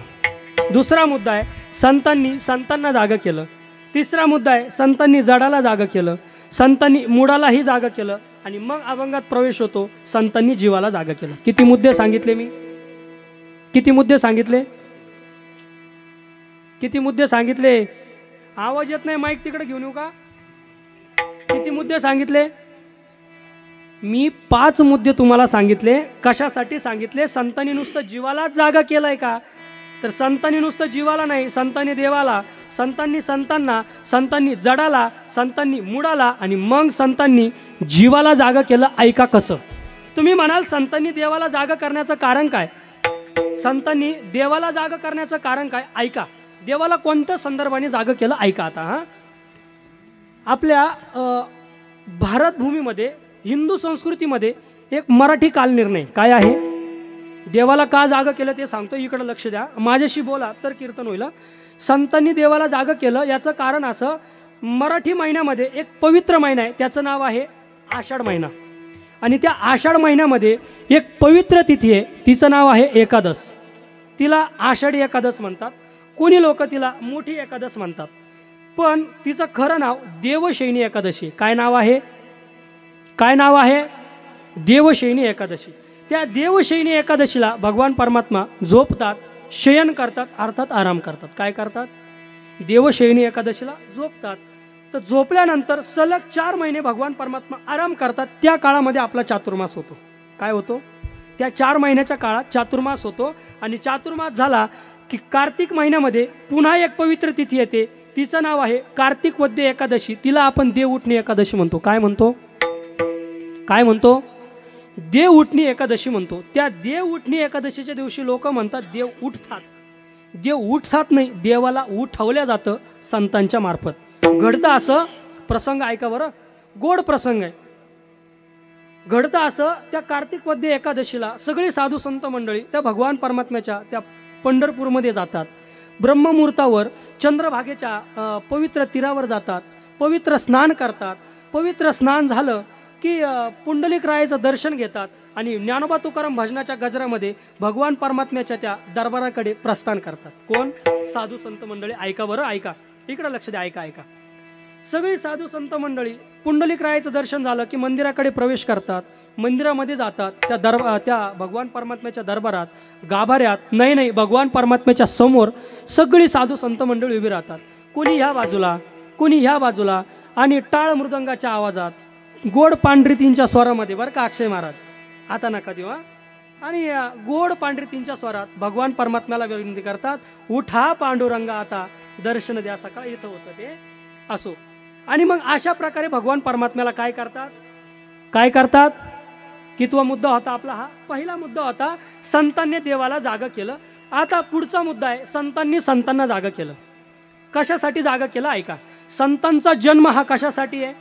दुसरा मुद्दा आहे, संतांनी संतांना जागा केलं. तिसरा मुद्दा आहे, संतांनी जडाला जागा केलं, संतांनी मुडालाही जागा केलं आणि मग अभंगात प्रवेश होतो, संतांनी जीवाला जागा केलं. किती मुद्दे सांगितले मी? किती मुद्दे सांगितले? किती मुद्दे सांगितले? आवाज येत नाही, माईक तिकडे घेऊन येऊ का? किती मुद्दे सांगितले? मी 5 मुद्दे तुम्हाला सांगितले. कशासाठी सांगितले? संतांनी नुसतं जीवालाच जागा केलंय का? तर संतांनी नुसतं जीवाला नाही, संतांनी देवाला, संतांनी संतांना, संतांनी जडाला, संतांनी मुडाला आणि मग संतांनी जीवाला जागा केलं. ऐका कसं. तुम्ही म्हणाल संतांनी देवाला जागा करण्याचं कारण काय? संतांनी देवाला जागा करण्याचं कारण काय? ऐका. देवाला कोणत्या संदर्भाने जागा केलं ऐका आता. हा, आपल्या भारत भूमीमध्ये हिंदू संस्कृतीमध्ये एक मराठी कालनिर्णय काय आहे? देवाला का जागा केलं ते सांगतो. इकडं लक्ष द्या, माझ्याशी बोला तर कीर्तन होईल. संतांनी देवाला जागा केलं याचं कारण असं, मराठी महिन्यामध्ये एक पवित्र महिना आहे, त्याचं नाव आहे आषाढ महिना. आणि त्या आषाढ महिन्यामध्ये एक पवित्र तिथी आहे, तिचं नाव आहे एकादश. तिला आषाढी एकादश म्हणतात, कोणी लोक तिला मोठी एकादश म्हणतात, पण तिचं खरं नाव देवशयनी एकादशी. काय नाव आहे? काय नाव आहे? देवशयनी एकादशी. त्या देवशयनी एकादशीला भगवान परमात्मा झोपतात, शयन करतात, अर्थात आराम करतात. काय करतात? देवशयनी एकादशीला झोपतात. तर झोपल्यानंतर सलग 4 महिने भगवान परमात्मा आराम करतात. त्या काळामध्ये आपला चातुर्मास होतो. काय होतो? त्या 4 महिन्याच्या काळात चातुर्मास होतो. आणि चातुर्मास झाला की कार्तिक महिन्यामध्ये पुन्हा एक पवित्र तिथी येते, तिचं नाव आहे कार्तिक वद्य एकादशी. तिला आपण देव उठणी एकादशी म्हणतो. काय म्हणतो? काय म्हणतो? देव उठणी एकादशी म्हणतो. त्या देव उठणी एकादशीच्या दिवशी लोक म्हणतात देव उठतात. देव उठतात नाही, देवाला उठवल्या जातं संतांच्या मार्फत. घडतं असं प्रसंग ऐका बरं, गोड प्रसंग आहे. घडतं असं, त्या कार्तिक वद्य एकादशीला सगळी साधू संत मंडळी त्या भगवान परमात्म्याच्या त्या पंढरपूरमध्ये जातात. ब्रह्ममुहूर्तावर चंद्रभागेच्या पवित्र तीरावर जातात, पवित्र स्नान करतात. पवित्र स्नान झालं की पुंडलिक रायाचं दर्शन घेतात आणि ज्ञानोबा तुकाराम भजनाच्या गजरामध्ये भगवान परमात्म्याच्या त्या दरबाराकडे प्रस्थान करतात. कोण? साधू संत मंडळी. ऐका बरं, ऐका, इकडं लक्ष द्या, ऐका ऐका. सगळी साधू संत मंडळी पुंडलिक रायाचं दर्शन झालं की मंदिराकडे प्रवेश करतात, मंदिरामध्ये जातात. त्या भगवान परमात्म्याच्या दरबारात, गाभाऱ्यात, नाही भगवान परमात्म्याच्या समोर सगळी साधू संत मंडळी उभी राहतात. कोणी ह्या बाजूला, कोणी ह्या बाजूला. आणि टाळ मृदंगाच्या आवाजात, गोड पांढरीतींच्या स्वरामध्ये, बरं का अक्षय महाराज, आता नका देऊ. आणि गोड पांढरीतींच्या स्वरात भगवान परमात्म्याला विनंती करतात, उठा पांडुरंगा आता दर्शन द्या. सकाळ इथं होतं ते असो. आणि मग अशा प्रकारे भगवान परमात्म्याला काय करतात? काय करतात? कितवा मुद्दा होता आपला? हा पहिला मुद्दा होता, संतांनी देवाला जागा केलं. आता पुढचा मुद्दा आहे, संतांनी संतांना जागा केलं. कशासाठी जागा केलं ऐका. संतांचा जन्म हा कशासाठी आहे?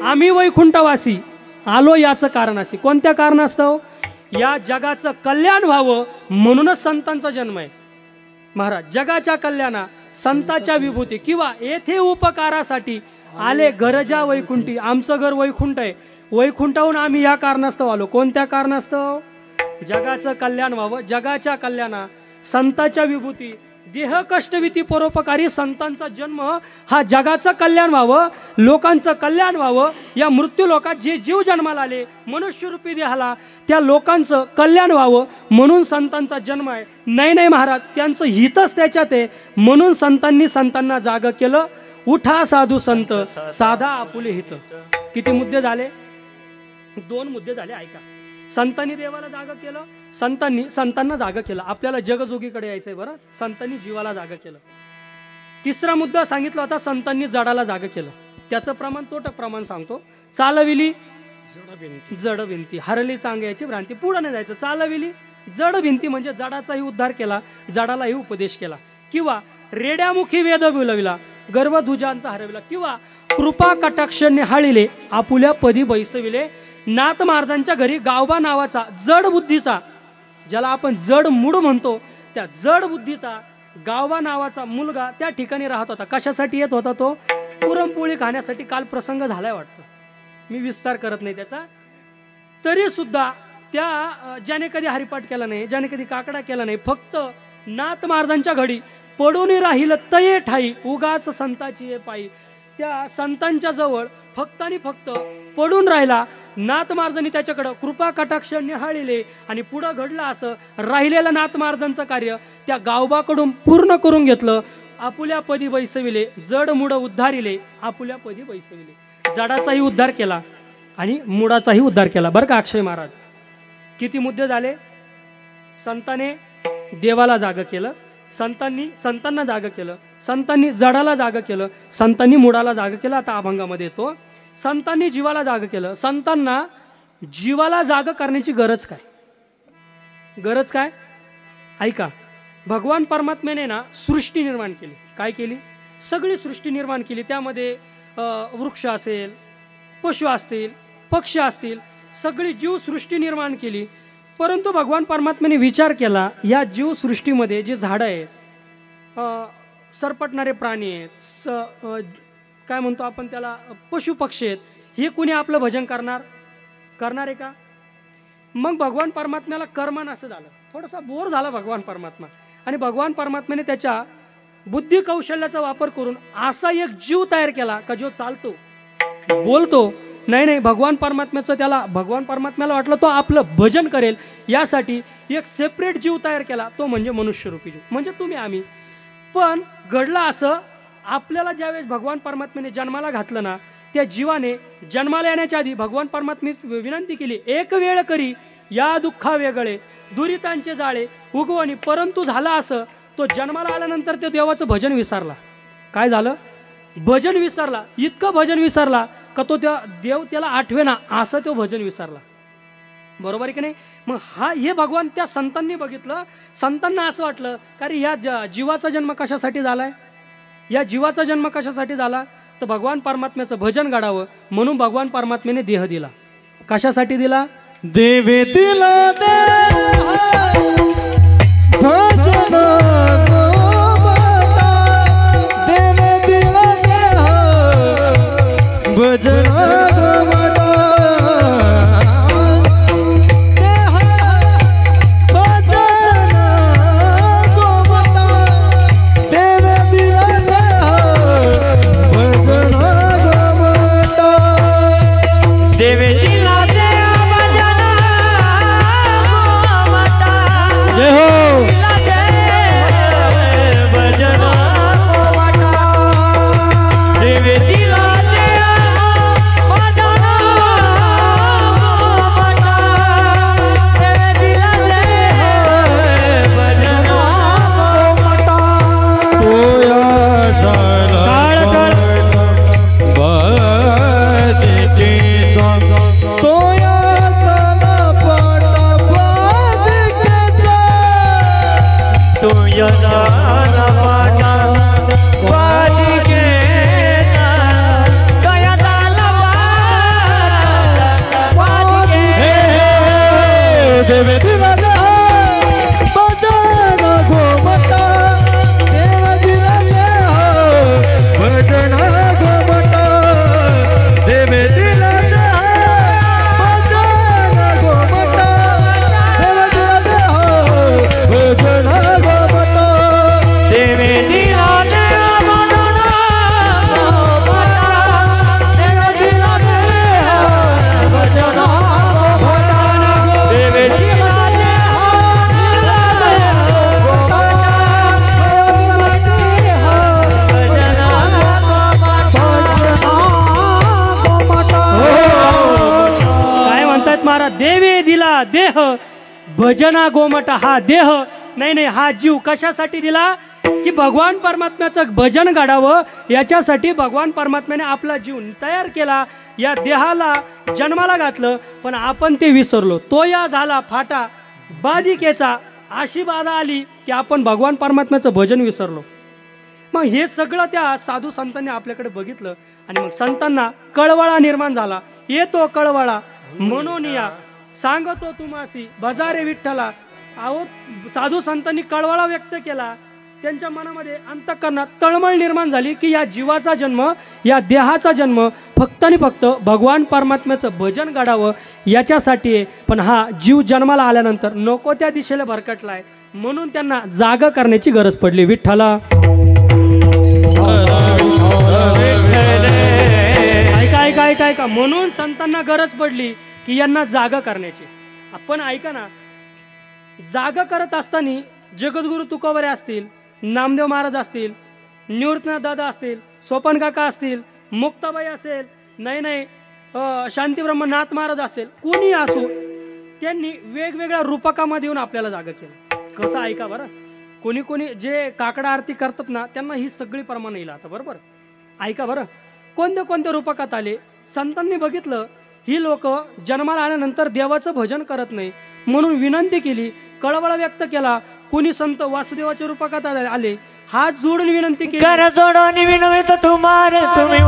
आम्ही वैकुंठवासी आलो याचं कारण असे. कोणत्या कारणास्तव? या जगाचं कल्याण व्हावं म्हणूनच संतांचा जन्म आहे. महाराज जगाच्या कल्याणा, संतांच्या विभूती किंवा येथे उपकारासाठी आले गरजा वैकुंठी. आमचं घर वैकुंठ आहे, वैकुंठाहून आम्ही या कारणास्तव आलो. कोणत्या कारणास्तव? जगाचं कल्याण व्हावं. जगाच्या कल्याणा, संतांच्या विभूती, देह कष्टविती परोपकारी संतांचा जन्म हा जगाचं कल्याण व्हावं, लोकांचं कल्याण व्हावं. या मृत्यू लोकात जे जीव जन्माला आले मनुष्यरूपी देहाला, त्या लोकांचं कल्याण व्हावं म्हणून संतांचा जन्म आहे. नाही महाराज, त्यांचं हितच त्याच्यात आहे म्हणून संतांनी संतांना जागा केलं. उठा साधू संत, साधा आपुले हित. किती मुद्दे झाले? 2 मुद्दे झाले. ऐका. संतांनी देवाला जागा केलं, संतांनी संतांना जागा केलं. आपल्याला जगजोगीकडे यायचंय बरं. संतांनी जीवाला जागा केलं. तिसरा मुद्दा सांगितला होता, संतांनी जडाला जागा केलं. त्याचं प्रमाण तोटक प्रमाण सांगतो. चालविली जड भिंती, हरली चांगयाची भ्रांती. पुढे नाही जायचं. चालविली जड भिंती म्हणजे जडाचाही उद्धार केला, जडालाही उपदेश केला. किंवा रेड्यामुखी वेद बोलविला, गर्भध्वजांचा हरविला. किंवा कृपा कटाक्ष निहाळिले, आपुल्या पदी बैसविले. नाथ महाराजांच्या घरी गावबा नावाचा जड बुद्धीचा, ज्याला आपण जड मूड म्हणतो, त्या जड बुद्धीचा गावबा नावाचा मुलगा त्या ठिकाणी राहत होता. कशासाठी येत होता तो? पुरणपोळी खाण्यासाठी. काल प्रसंग झालाय वाटतं, मी विस्तार करत नाही त्याचा. तरी सुद्धा त्या ज्याने कधी हरिपाठ केला नाही, ज्याने कधी काकडा केला नाही, फक्त नाथ महाराजांच्या घडी पडून राहील तये ठाई, उगाच संताची ये पायी. त्या संतांच्या जवळ फक्त आणि फक्त पडून राहिला. नाथ महाराजांनी त्याच्याकडं कृपा कटाक्ष निहाळिले आणि पुढं घडलं असं राहिलेलं नाथ महाराजांचं कार्य त्या गावबाकडून पूर्ण करून घेतलं. आपुल्या पदी बैसविले, जड मुड उद्धारिले, आपुल्या पदी बैसविले. जडाचाही उद्धार केला, आणि मुडाचाही उद्धार केला बरं का अक्षय महाराज. किती मुद्दे झाले? संताने देवाला जागं केलं, संतांना जागं केलं, संतांनी जडाला जागं केलं, संतांनी मुडाला जागं केलं. आता अभंगामध्ये येतो, संतांनी जीवाला जागं केलं. संतांना जीवाला जागं करण्याची गरज काय? गरज काय? ऐका, भगवान परमात्म्याने ना सृष्टी निर्माण केली. काय केली? सगळी सृष्टी निर्माण केली. त्यामध्ये वृक्ष असेल, पशु असतील, पक्षी असतील, सगळी जीवसृष्टी निर्माण केली. परंतु भगवान परमात्म्याने विचार केला, या जीवसृष्टीमध्ये जे झाडं आहेत, सरपटणारे प्राणी आहेत, काय म्हणतो आपण त्याला, पशुपक्षी आहेत, हे कुणी आपलं भजन करणार आहे का? मग भगवान परमात्म्याला कर्मन असं झालं, थोडासा बोर झाला भगवान परमात्मा. आणि भगवान परमात्म्याने त्याच्या बुद्धी कौशल्याचा वापर करून असा एक जीव तयार केला का जो चालतो, बोलतो. नाही, भगवान परमात्म्याला वाटलं तो आपलं भजन करेल, यासाठी एक सेपरेट जीव तयार केला, तो म्हणजे मनुष्यरूपी जीव, म्हणजे तुम्ही आम्ही. पण घडलं असं, आपल्याला ज्यावेळेस भगवान परमात्म्याने जन्माला घातलं ना, त्या जीवाने जन्माला येण्याच्या आधी भगवान परमात्म्याने विनंती केली, एक वेळ करी या दुःखा वेगळे दुरितांचे जाळे उगवणी. परंतु झालं असं, तो जन्माला आल्यानंतर तो देवाचं भजन विसरला. काय झालं? भजन विसरला. इतकं भजन विसरला का तो त्या देव त्याला आठवेना, असं तो भजन विसरला. बरोबर आहे की नाही? मग हे भगवान त्या संतांनी बघितलं. संतांना असं वाटलं का रे, या जीवाचा जन्म कशासाठी झालाय? या जीवाचा जन्म कशासाठी झाला? तर भगवान परमात्म्याचं भजन घडावं म्हणून भगवान परमात्म्याने देह दिला. कशासाठी दिला? देवे दिला भजन देवे दिला भजन देवे दिला देह भजना गोमटा. हा देह नाही, हा जीव कशासाठी दिला? की भगवान परमात्म्याचं भजन घडावं, याच्यासाठी भगवान परमात्म्याने आपला जीव तयार केला, या देहाला जन्माला घातलं. पण आपण ते विसरलो. तो या झाला फाटा बाधिकेचा. अशी बाधा आली की आपण भगवान परमात्म्याचं भजन विसरलो. मग हे सगळं त्या साधू संतांनी आपल्याकडे बघितलं आणि मग संतांना कळवळा निर्माण झाला. येतो कळवळा म्हणून या सांगतो तुम्हासी बजारे विठ्ठला. अहो, साधू संतांनी कळवळा व्यक्त केला. त्यांच्या मनामध्ये अंतःकरणात तळमळ निर्माण झाली की या जीवाचा जन्म, या देहाचा जन्म फक्त आणि फक्त भगवान परमात्म्याचं भजन घडावं याच्यासाठी आहे. पण हा जीव जन्माला आल्यानंतर नको त्या दिशेला भरकटलाय, म्हणून त्यांना जागा करण्याची गरज पडली. विठ्ठला ऐका, म्हणून संतांना गरज पडली की यांना जागा करण्याची. आपण ऐका ना, जागा करत असताना जगद्गुरु तुकोबरे असतील, नामदेव महाराज असतील, निवृत्तनाथ दादा असतील, सोपन काका असतील, मुक्ताबाई असेल, नाही शांतीब्रह्म नाथ महाराज असेल, कोणी असो, त्यांनी वेगवेगळ्या रूपकामध्ये येऊन आपल्याला जागा केलं. कसं ऐका बरं, कोणी कोणी जे काकडा आरती करतात ना, त्यांना ही सगळी प्रमाण येईल आता. बरोबर ऐका बरं, कोणत्या कोणत्या रूपकात आले. संतांनी बघितलं ही लोक जन्माला आल्यानंतर देवाचं भजन करत नाही, म्हणून विनंती केली, कळवळा व्यक्त केला. कोणी संत वासुदेवाच्या रूपकात आले, हात जोडून विनंती केली. कर जोडून विनवित तुम्हारे तुम्ही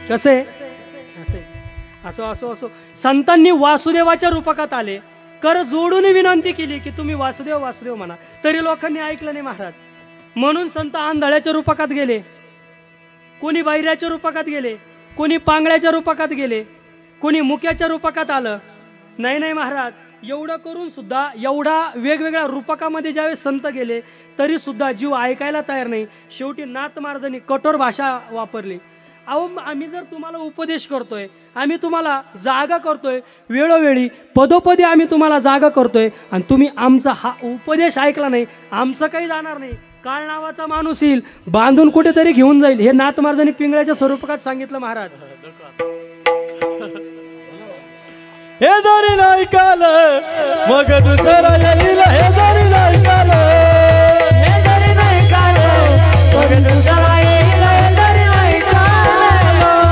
कसे असो असो असो संतांनी वासुदेवाच्या रूपकात आले, कर जोडून विनंती केली की तुम्ही वासुदेव वासुदेव म्हणा, तरी लोकांनी ऐकलं नाही महाराज. म्हणून संत आंधळ्याच्या रूपकात गेले, कोणी बैऱ्याच्या रूपकात गेले, कोणी पांगळ्याच्या रूपकात गेले, कोणी मुक्याच्या रूपकात आलं. नाही नाही महाराज, एवढं करून सुद्धा एवढा वेगवेगळ्या रूपकामध्ये ज्यावेळेस संत गेले तरी सुद्धा जीव ऐकायला तयार नाही. शेवटी नाथ महाराजांनी कठोर भाषा वापरली. अहो, आम्ही जर तुम्हाला उपदेश करतोय, आम्ही तुम्हाला जागा करतोय, वेळोवेळी पदोपदी आम्ही तुम्हाला जागा करतोय, आणि तुम्ही आमचा हा उपदेश ऐकला नाही, आमचं काही जाणार नाही. काळ नावाचा माणूस येईल, बांधून कुठेतरी घेऊन जाईल, हे नाथ महाराजांनी पिंगळ्याच्या स्वरूपात सांगितलं महाराज. हे जरी नाही काल मग दुसरा येईल, हे जरी नाही काल, हे जरी नाही काल मग दुसरा येईल, हे जरी नाही काल.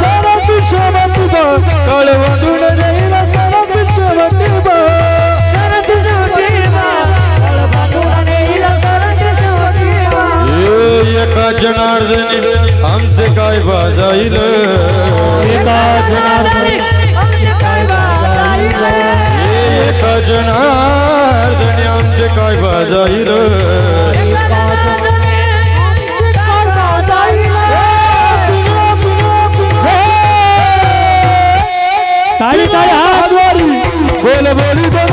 सारा विश्व तुझा काळ वाढून जाईल, सारा विश्व तुझा, सारा तुझा काळ वाढून जाईल, सारा विश्व तुझा. एका जनार्दनी आमचे काय बाजाईल, एका जनार्दनी आमचे काय बाजाईल, एका जनार्दनी आमचे काय बाजाईल, एका जनार्दनी आमचे काय बाजाईल. ताळी ताळी हात वारी बोल बोली बोल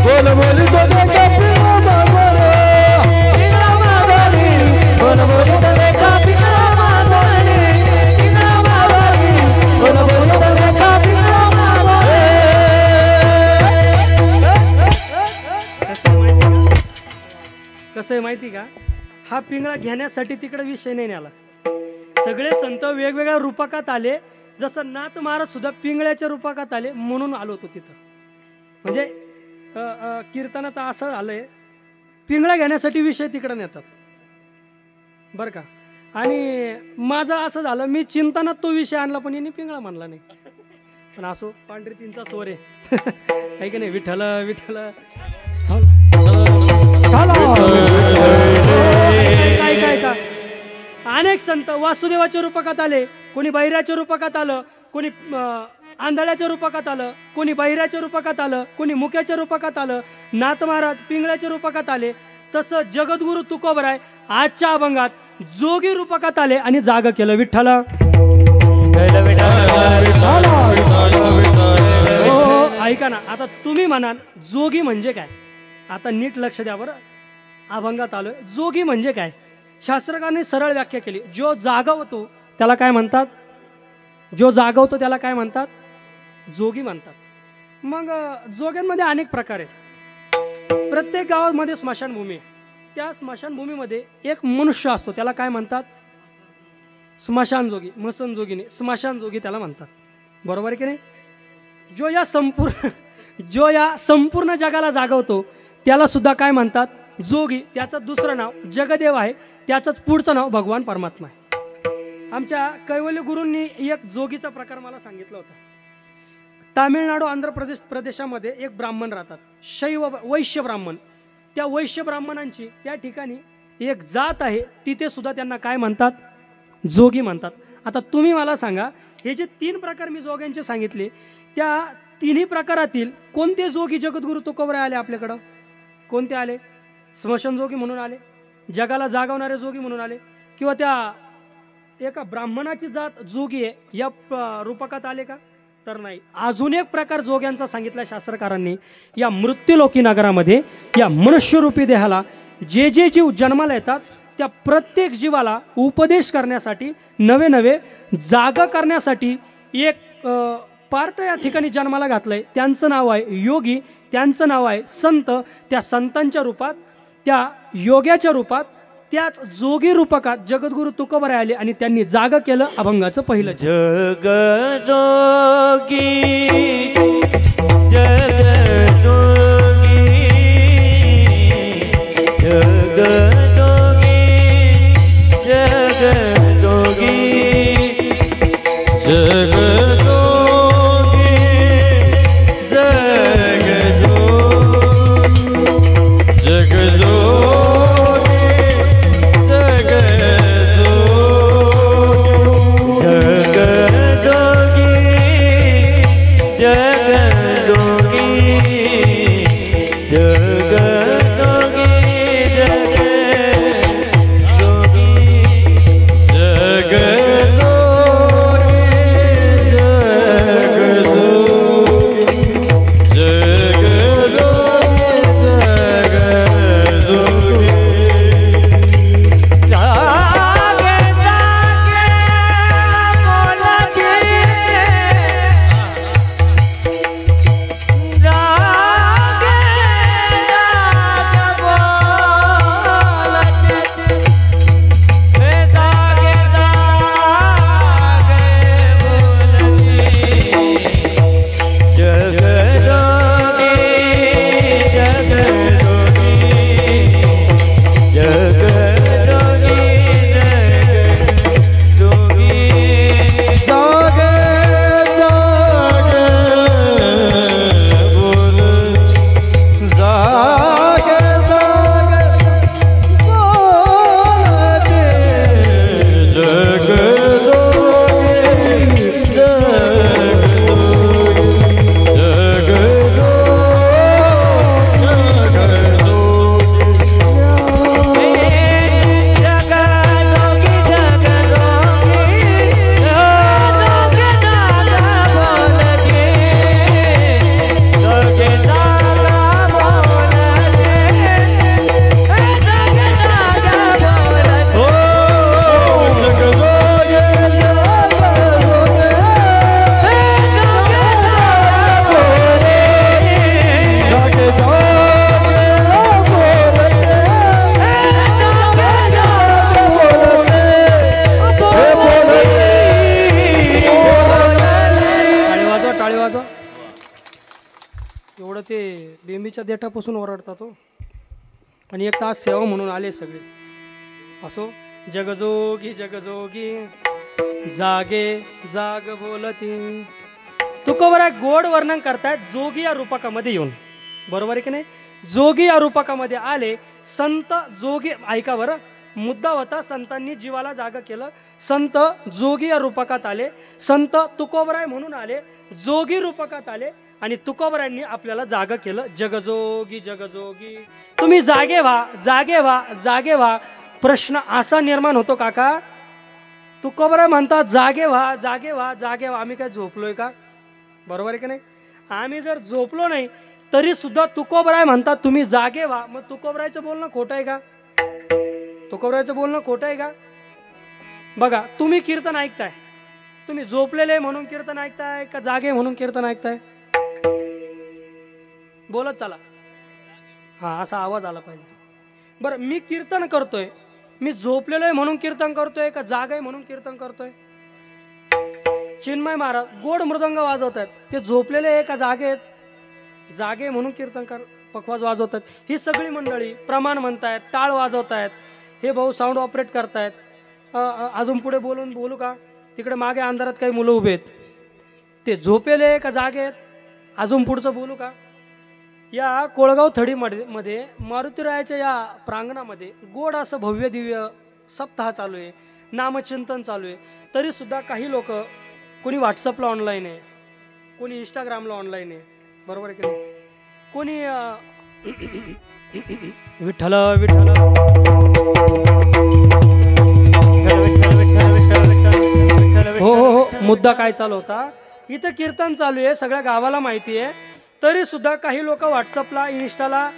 बोल बोली कसं आहे माहिती का, हा पिंगळा घेण्यासाठी तिकडे विषय नाही आला. सगळे संत वेगवेगळ्या रूपकात आले, जसं नाथ महाराज सुद्धा पिंगळ्याच्या रूपकात आले, म्हणून आलो होतो तिथं. म्हणजे कीर्तनाचं असं आलंय, पिंगळा घेण्यासाठी विषय तिकडे नेतात बरं का. आणि माझं असं झालं, मी चिंतनात तो विषय आणला, पण यांनी पिंगळा मानला नाही. पण असो, पांढरी तीनचा स्वर आहे की नाही, विठ्ठल विठ्ठल. काय अनेक संत वासुदेवाच्या रूपकात आले, कोणी बैऱ्याच्या रूपकात आलं, कोणी आंधळ्याच्या रूपकात आलं, कोणी बैऱ्याच्या रूपकात आलं, कोणी मुक्याच्या रूपकात आलं. नाथ महाराज पिंगळ्याच्या रूपकात आले. तसं जगद्गुरु तुकोबराय आजच्या अभंगात जोगी रूपकात आले आणि जाग केलं. विठ्ठल ऐका ना, आता तुम्ही म्हणाल जोगी म्हणजे काय. आता नीट लक्ष द्या बरं, अभंगात आलोय. जोगी म्हणजे काय, शास्त्रकारांनी सरळ व्याख्या केली. जो जागवतो त्याला काय म्हणतात, जो जागवतो त्याला काय म्हणतात, जोगी म्हणतात. मग जोग्यांमध्ये अनेक प्रकार आहेत. प्रत्येक गावामध्ये स्मशानभूमी आहे, त्या स्मशानभूमीमध्ये एक मनुष्य असतो, त्याला काय म्हणतात, स्मशान जोगी. मसन जोगी नाही, स्मशान जोगी त्याला म्हणतात. बरोबर आहे की नाही. जो या संपूर्ण जगाला जागवतो त्याला सुद्धा काय म्हणतात, जोगी. त्याचं दुसरं नाव जगदेव आहे, त्याचंच पुढचं नाव भगवान परमात्मा आहे. आमच्या कैवल्य गुरूंनी एक जोगीचा प्रकार मला सांगितला होता. तामिळनाडू आंध्र प्रदेशामध्ये एक ब्राह्मण राहतात, वैश्य ब्राह्मण. त्या वैश्य ब्राह्मणांची त्या ठिकाणी एक जात आहे, तिथे सुद्धा त्यांना काय म्हणतात? जोगी म्हणतात. आता तुम्ही मला सांगा, हे जे 3 प्रकार मी जोग्यांचे सांगितले, त्या तिन्ही प्रकारातील कोणते जोगी जगद्गुरु तुकोबराय आले आपल्याकडं? कोणते आले? स्मशान जोगी म्हणून आले, जगाला जागवणारे जोगी म्हणून आले, किंवा त्या एका ब्राह्मणाची जात जोगी आहे या रूपकात आले का? तर नाही. अजून एक प्रकार जोग्यांचा सांगितला शास्त्रकारांनी. या मृत्यूलोकी नगरामध्ये या मनुष्यरूपी देहाला जे जे जीव जन्माला येतात त्या प्रत्येक जीवाला उपदेश करण्यासाठी, नवे नवे जागा करण्यासाठी एक पार्ट या ठिकाणी जन्माला घातलंय. त्यांचं नाव आहे योगी, त्यांचं नाव आहे संत. त्या संतांच्या रूपात, त्या योग्याच्या रूपात, त्याच जोगी रूपकात जगद्गुरु तुकोबराय आले आणि त्यांनी जागा केलं अभंगाचं पहिलं. जग जोगी जग जोगी जग जोगी जग जोगी जग जोगी जग जोगी जग जोगी जग जोगी जग जोगी जग जोगी जग जोगी जग एवढं ते बेंबीच्या देठापासून ओरडतात हो. आणि एक तास सेवा म्हणून आले सगळे. असो, जगजोगी जगजोगी जागे जाग बोलती. तुकोबराय गोड वर्णन करतायत जोगी या रूपकामध्ये येऊन. बरोबर आहे की नाही? जोगी या रूपकामध्ये आले. संत जोगी, ऐका बरं, मुद्दा होता संतांनी जीवाला जागा केलं. संत जोगी या रूपकात आले. संत तुकोबराय म्हणून आले, जोगी रूपकात आले आणि तुकोबरायांनी आपल्याला जागा केलं. जगजोगी जगजोगी, तुम्ही जागे व्हा, जागे व्हा, जागे व्हा. प्रश्न असा निर्माण होतो काका, तुकोबराय म्हणतात जागे व्हा, जागे व्हा, जागे व्हा. आम्ही काय झोपलोय का? बरोबर आहे की नाही? आम्ही जर झोपलो नाही तरी सुद्धा तुकोबराय म्हणतात तुम्ही जागे व्हा. मग तुकोबरायचं बोलणं खोटं आहे का? तुकोबरायचं बोलणं खोटं आहे का? बघा, तुम्ही कीर्तन ऐकताय, तुम्ही झोपलेले म्हणून कीर्तन ऐकताय का जागे म्हणून कीर्तन ऐकताय? बोलत चला. हा, असा आवाज आला पाहिजे. बरं, मी कीर्तन करतोय, मी झोपलेलो आहे म्हणून कीर्तन करतोय का जाग आहे म्हणून कीर्तन करतोय? चिन्मय महाराज गोड मृदंग वाजवत आहेत, ते झोपलेले आहे का जागे आहेत? जागे म्हणून कीर्तन पखवाज वाजवतात. ही सगळी मंडळी प्रमाण म्हणतायत, टाळ वाजवतायत. हे भाऊ साऊंड ऑपरेट करतायत. अजून पुढे बोलू का? तिकडे मागे अंधारात काही मुलं उभे आहेत, ते झोपेले आहे का जागे आहेत? अजून पुढचं बोलू का? या कोळगाव थडीमध्ये मारुतीरायाच्या या प्रांगणामध्ये गोड असं भव्य दिव्य सप्ताह चालू आहे, नामचिंतन चालू आहे. तरी सुद्धा काही लोक, कोणी व्हॉट्सअपला ऑनलाईन आहे, कोणी इंस्टाग्रामला ऑनलाईन आहे, बरोबर आहे की नाही, कोणी विठ्ठल विठ्ठल हो हो हो. मुद्दा काय चालू होता, इथं कीर्तन चालू आहे, सगळ्या गावाला माहिती आहे. तरी सुद्धा काही लोक व्हॉट्सअपला इंस्टाला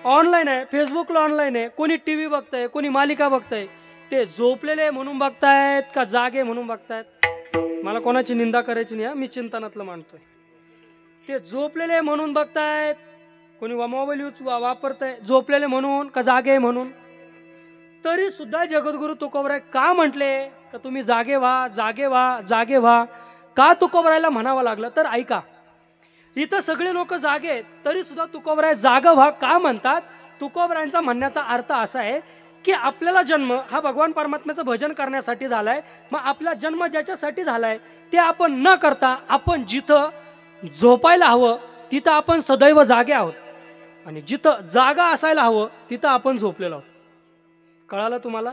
ऑनलाईन आहे, फेसबुकला ऑनलाईन आहे, कोणी टी व्ही बघतंय, कोणी मालिका बघतंय. ते झोपलेले म्हणून बघतायत का जागे म्हणून बघतायत, मला कोणाची निंदा करायची नाही, मी चिंतनातलं मानतोय. ते झोपलेले म्हणून बघतायत, कोणी मोबाईल वापरतंय झोपलेले म्हणून का जागे म्हणून. तरी सुद्धा जगद्गुरु तुकोबराय का म्हटले का तुम्ही जागे व्हा, जागे व्हा, जागे व्हा. का तुकोबरायला म्हणावं लागलं तर ऐका. इथं सगळे लोक जागे आहेत, तरी सुद्धा तुकोबराय जाग व्हा का म्हणतात. तुकोबरायांचा म्हणण्याचा अर्थ असा आहे की आपल्याला जन्म हा भगवान परमात्म्याचं भजन करण्यासाठी झालाय. मग आपला जन्म ज्याच्यासाठी झालाय ते आपण न करता आपण जिथं झोपायला हवं तिथं आपण सदैव जागे आहोत, आणि जिथं जागा असायला हवं तिथं आपण झोपलेलो आहोत. कळालं तुम्हाला?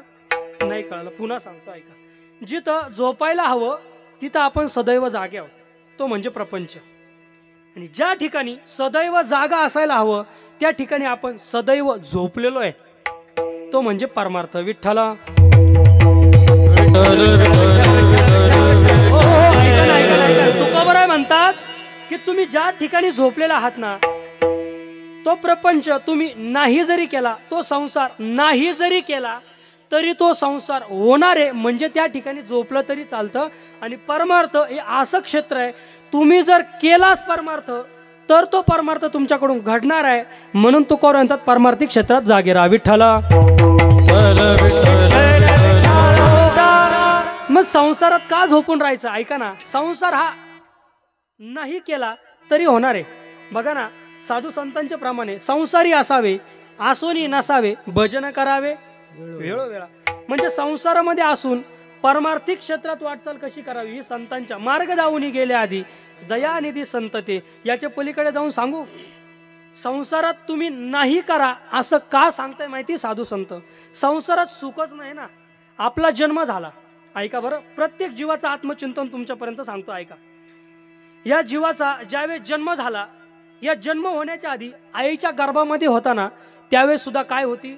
नाही कळालं, पुन्हा सांगतो ऐका. जिथं झोपायला हवं तिथं आपण सदैव जागे आहोत, तो म्हणजे प्रपंच. आणि ज्या ठिकाणी सदैव जागा असायला हवं त्या ठिकाणी आपण सदैव झोपलेलो आहे, तो म्हणजे परमार्थ. विठ्ठला तुकोबराय म्हणतात की तुम्ही ज्या ठिकाणी झोपलेला आहात ना, तो प्रपंच तुम्ही नाही जरी केला, तो संसार नाही जरी केला तरी तो संसार होणार आहे. म्हणजे त्या ठिकाणी झोपलं तरी चालतं. आणि परमार्थ हे असं क्षेत्र आहे, तुम्ही जर केलाच परमार्थ तर तो परमार्थ तुमच्याकडून घडणार आहे. म्हणून तुकोबराय म्हणतात परमार्थिक क्षेत्रात जागे राहा. विठ्ठला मग संसारात का झोपून राहायचं? ऐका ना, संसार हा नाही केला तरी होणार आहे. बघा ना, साधू संतांच्या प्रमाणे संसारी असावे, आसोनी नसावे, भजन करावे वेळोवेळा. म्हणजे संसारामध्ये असून परमार्थिक क्षेत्रात वाटचाल कशी करावी ही संतांच्या मार्ग दावून गेले आधी. दयानिधी संतते याच्या पलीकडे जाऊन सांगू. संसारात तुम्ही नाही करा असं का सांगताय माहिती साधू संत? संसारात सुखच नाही ना. आपला जन्म झाला, ऐका बरं, प्रत्येक जीवाचं आत्मचिंतन तुमच्यापर्यंत सांगतो ऐका. या जीवाचा ज्यावेळेस जन्म झाला, या जन्म होण्याच्या आधी आईच्या गर्भामध्ये होताना त्यावेळेस सुद्धा काय होती?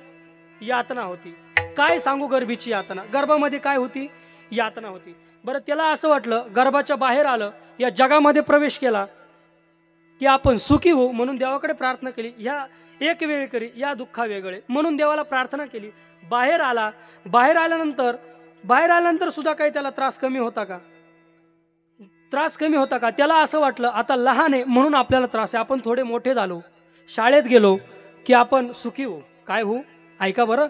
यातना होती. काय सांगू गर्भीची यातना? गर्भामध्ये काय होती? यातना होती. बरं, त्याला असं वाटलं गर्भाच्या बाहेर आलं, या जगामध्ये प्रवेश केला की आपण सुखी होऊ म्हणून देवाकडे प्रार्थना केली. ह्या एक वेळ करी या दुःखा वेगळे म्हणून देवाला प्रार्थना केली. बाहेर आला, बाहेर आल्यानंतर सुद्धा काही त्याला त्रास कमी होता का? त्रास कमी होता का? त्याला असं वाटलं आता लहान आहे म्हणून आपल्याला त्रास आहे, आपण थोडे मोठे झालो, शाळेत गेलो की आपण सुखी होऊ. काय होऊ? ऐका बरं,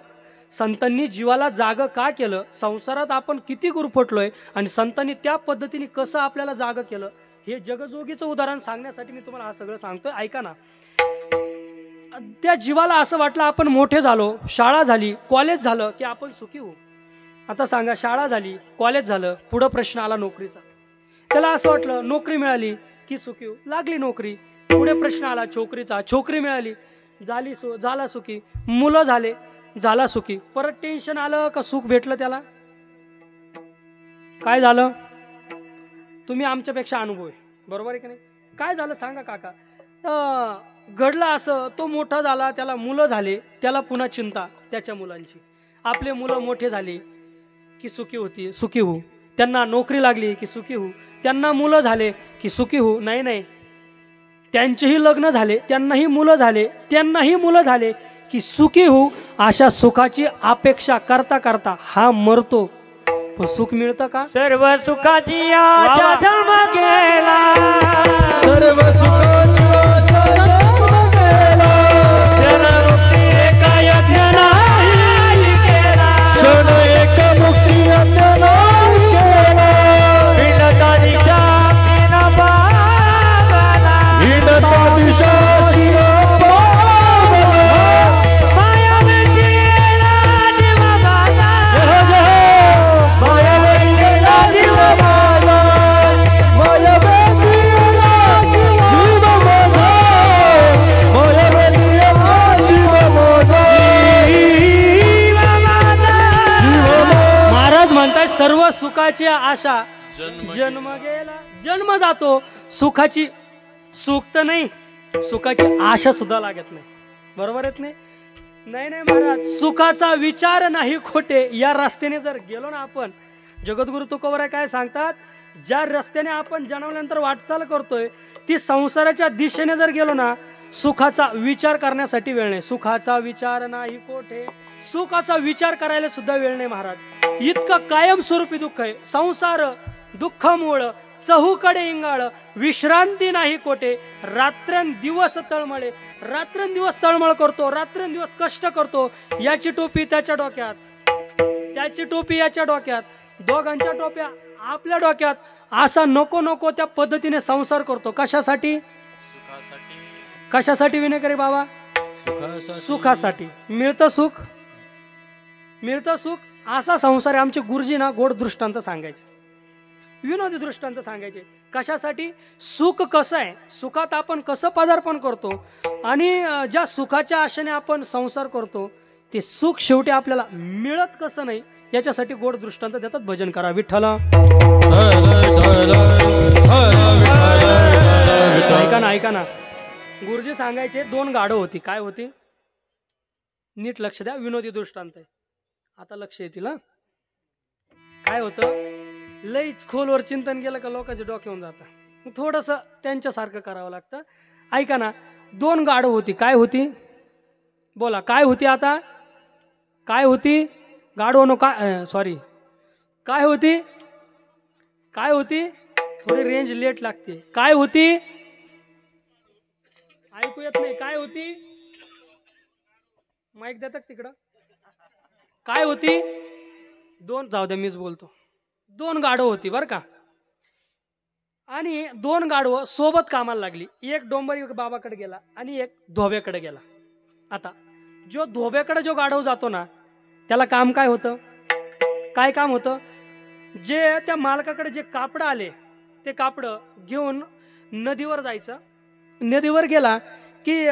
संतांनी जीवाला जाग का केलं? संसारात आपण किती गुरफटलोय आणि संतांनी त्या पद्धतीने कसं आपल्याला जाग केलं हे जगजोगीचं उदाहरण सांगण्यासाठी मी तुम्हाला हा सगळं सांगतोय. ऐका ना, त्या जीवाला असं वाटलं आपण मोठे झालो, शाळा झाली, कॉलेज झालं की आपण सुखी होऊ. आता सांगा, शाळा झाली, कॉलेज झालं, पुढं प्रश्न आला नोकरीचा. त्याला असं वाटलं नोकरी मिळाली की सुखी होऊ. लागली नोकरी, पुढे प्रश्न आला छोकरीचा, छोकरी मिळाली, झाला सुखी, मुलं झाले, झाला सुखी. परत टेन्शन आलं का सुख भेटलं त्याला? काय झालं? तुम्ही आमच्यापेक्षा अनुभव आहे, बरोबर आहे की नाही? काय झालं सांगा काका? घडलं असं, तो मोठा झाला, त्याला मुलं झाले, त्याला पुन्हा चिंता त्याच्या मुलांची. आपले मुलं मोठे झाले की सुखी होऊ. त्यांना नोकरी लागली की सुखी होऊ. त्यांना मुलं झाले की सुखी होऊ. नाही, त्यांचेही लग्न झाले, त्यांनाही मुलं झाले की सुखी होऊ. अशा सुखाची अपेक्षा करता करता हा मरतो. पण सुख मिळतं का? सर्व सुखाची आशा जन्म गेला, सर्व सुखाचा जन्म गेला, मुक्ती एका यज्ञाने केला, क्षण एक मुक्ती यज्ञाने केला, पिंडता दिशा तीन बाबाला, हिंडता दिशाची माया वेचीला जीव माझा, माया वेचीला जीव माझा, माया सुखाची आशा जन्म गेला जन्म जातो, सुखाची सुख तर नाही, सुखाची आशा सुद्धा लागत नाही. बरोबर आहेत नाही? नाही नाही महाराज, सुखाचा विचार नाही खोटे. या रस्त्याने जर गेलो ना आपण, जगद्गुरु तुकोबराय काय सांगतात, ज्या रस्त्याने आपण जन्मल्यानंतर वाटचाल करतोय ती संसाराच्या दिशेने जर गेलो ना, सुखाचा विचार करण्यासाठी वेळ नाही. सुखाचा विचार नाही कोठे, सुखाचा विचार करायला सुद्धा वेळ नाही महाराज. इतकं कायमस्वरूपी दुःख आहे. संसार दुःख मूळ, चहूकडे इंगाळ, विश्रांती नाही कोठे. रात्रंदिवस तळमळे, रात्रंदिवस तळमळ करतो, रात्रंदिवस कष्ट करतो. याची टोपी त्याच्या डोक्यात, त्याची टोपी याच्या डोक्यात, दोघांच्या टोप्या आपल्या डोक्यात. असा नको नको त्या पद्धतीने संसार करतो. कशासाठी? कशासाठी विनेकरी बाबा? सुखासाठी. मिळतं सुख, मिळतं सुख. असा संसार आहे. आमचे गुरुजी ना गोड दृष्टांत सांगायचे, विनोदी दृष्टांत सांगायचे. कशासाठी? सुख कसं आहे, सुखात आपण कसं पदार्पण करतो आणि ज्या सुखाच्या आशेने आपण संसार करतो ते सुख शेवटी आपल्याला मिळत कसं नाही, याच्यासाठी गोड दृष्टांत देतात. भजन करा विठ्ठल. ऐका ना, ऐका ना. गुरुजी सांगायचे दोन गाढव होती. काय होती? नीट लक्ष द्या, विनोदी दृष्टांत आहे. आता लक्ष येतील. काय होतं, लईच खोलवर चिंतन केलं का लोकांचे डोके होऊन जातं. थोडस त्यांच्यासारखं करावं लागतं. ऐका ना, दोन गाढव होती. काय होती? बोला, काय होती? आता काय होती? गाढवनो काय, सॉरी, काय होती? काय होती? थोडी रेंज लेट लागते. काय होती? ऐकू येत नाही. काय होती? माईक देतात तिकडं. काय होती? दोन, जाऊ द्या मीच बोलतो. दोन गाढव होती बरं का, आणि दोन गाढव सोबत कामाला लागली. एक डोंबरी बाबाकडे गेला आणि एक धोब्याकडे गेला. आता जो धोब्याकडे जो गाढव जातो ना, त्याला काम काय होतं? काय काम होतं? जे त्या मालकाकडे जे कापड आले ते कापड घेऊन नदीवर जायचं. नदीवर गेला की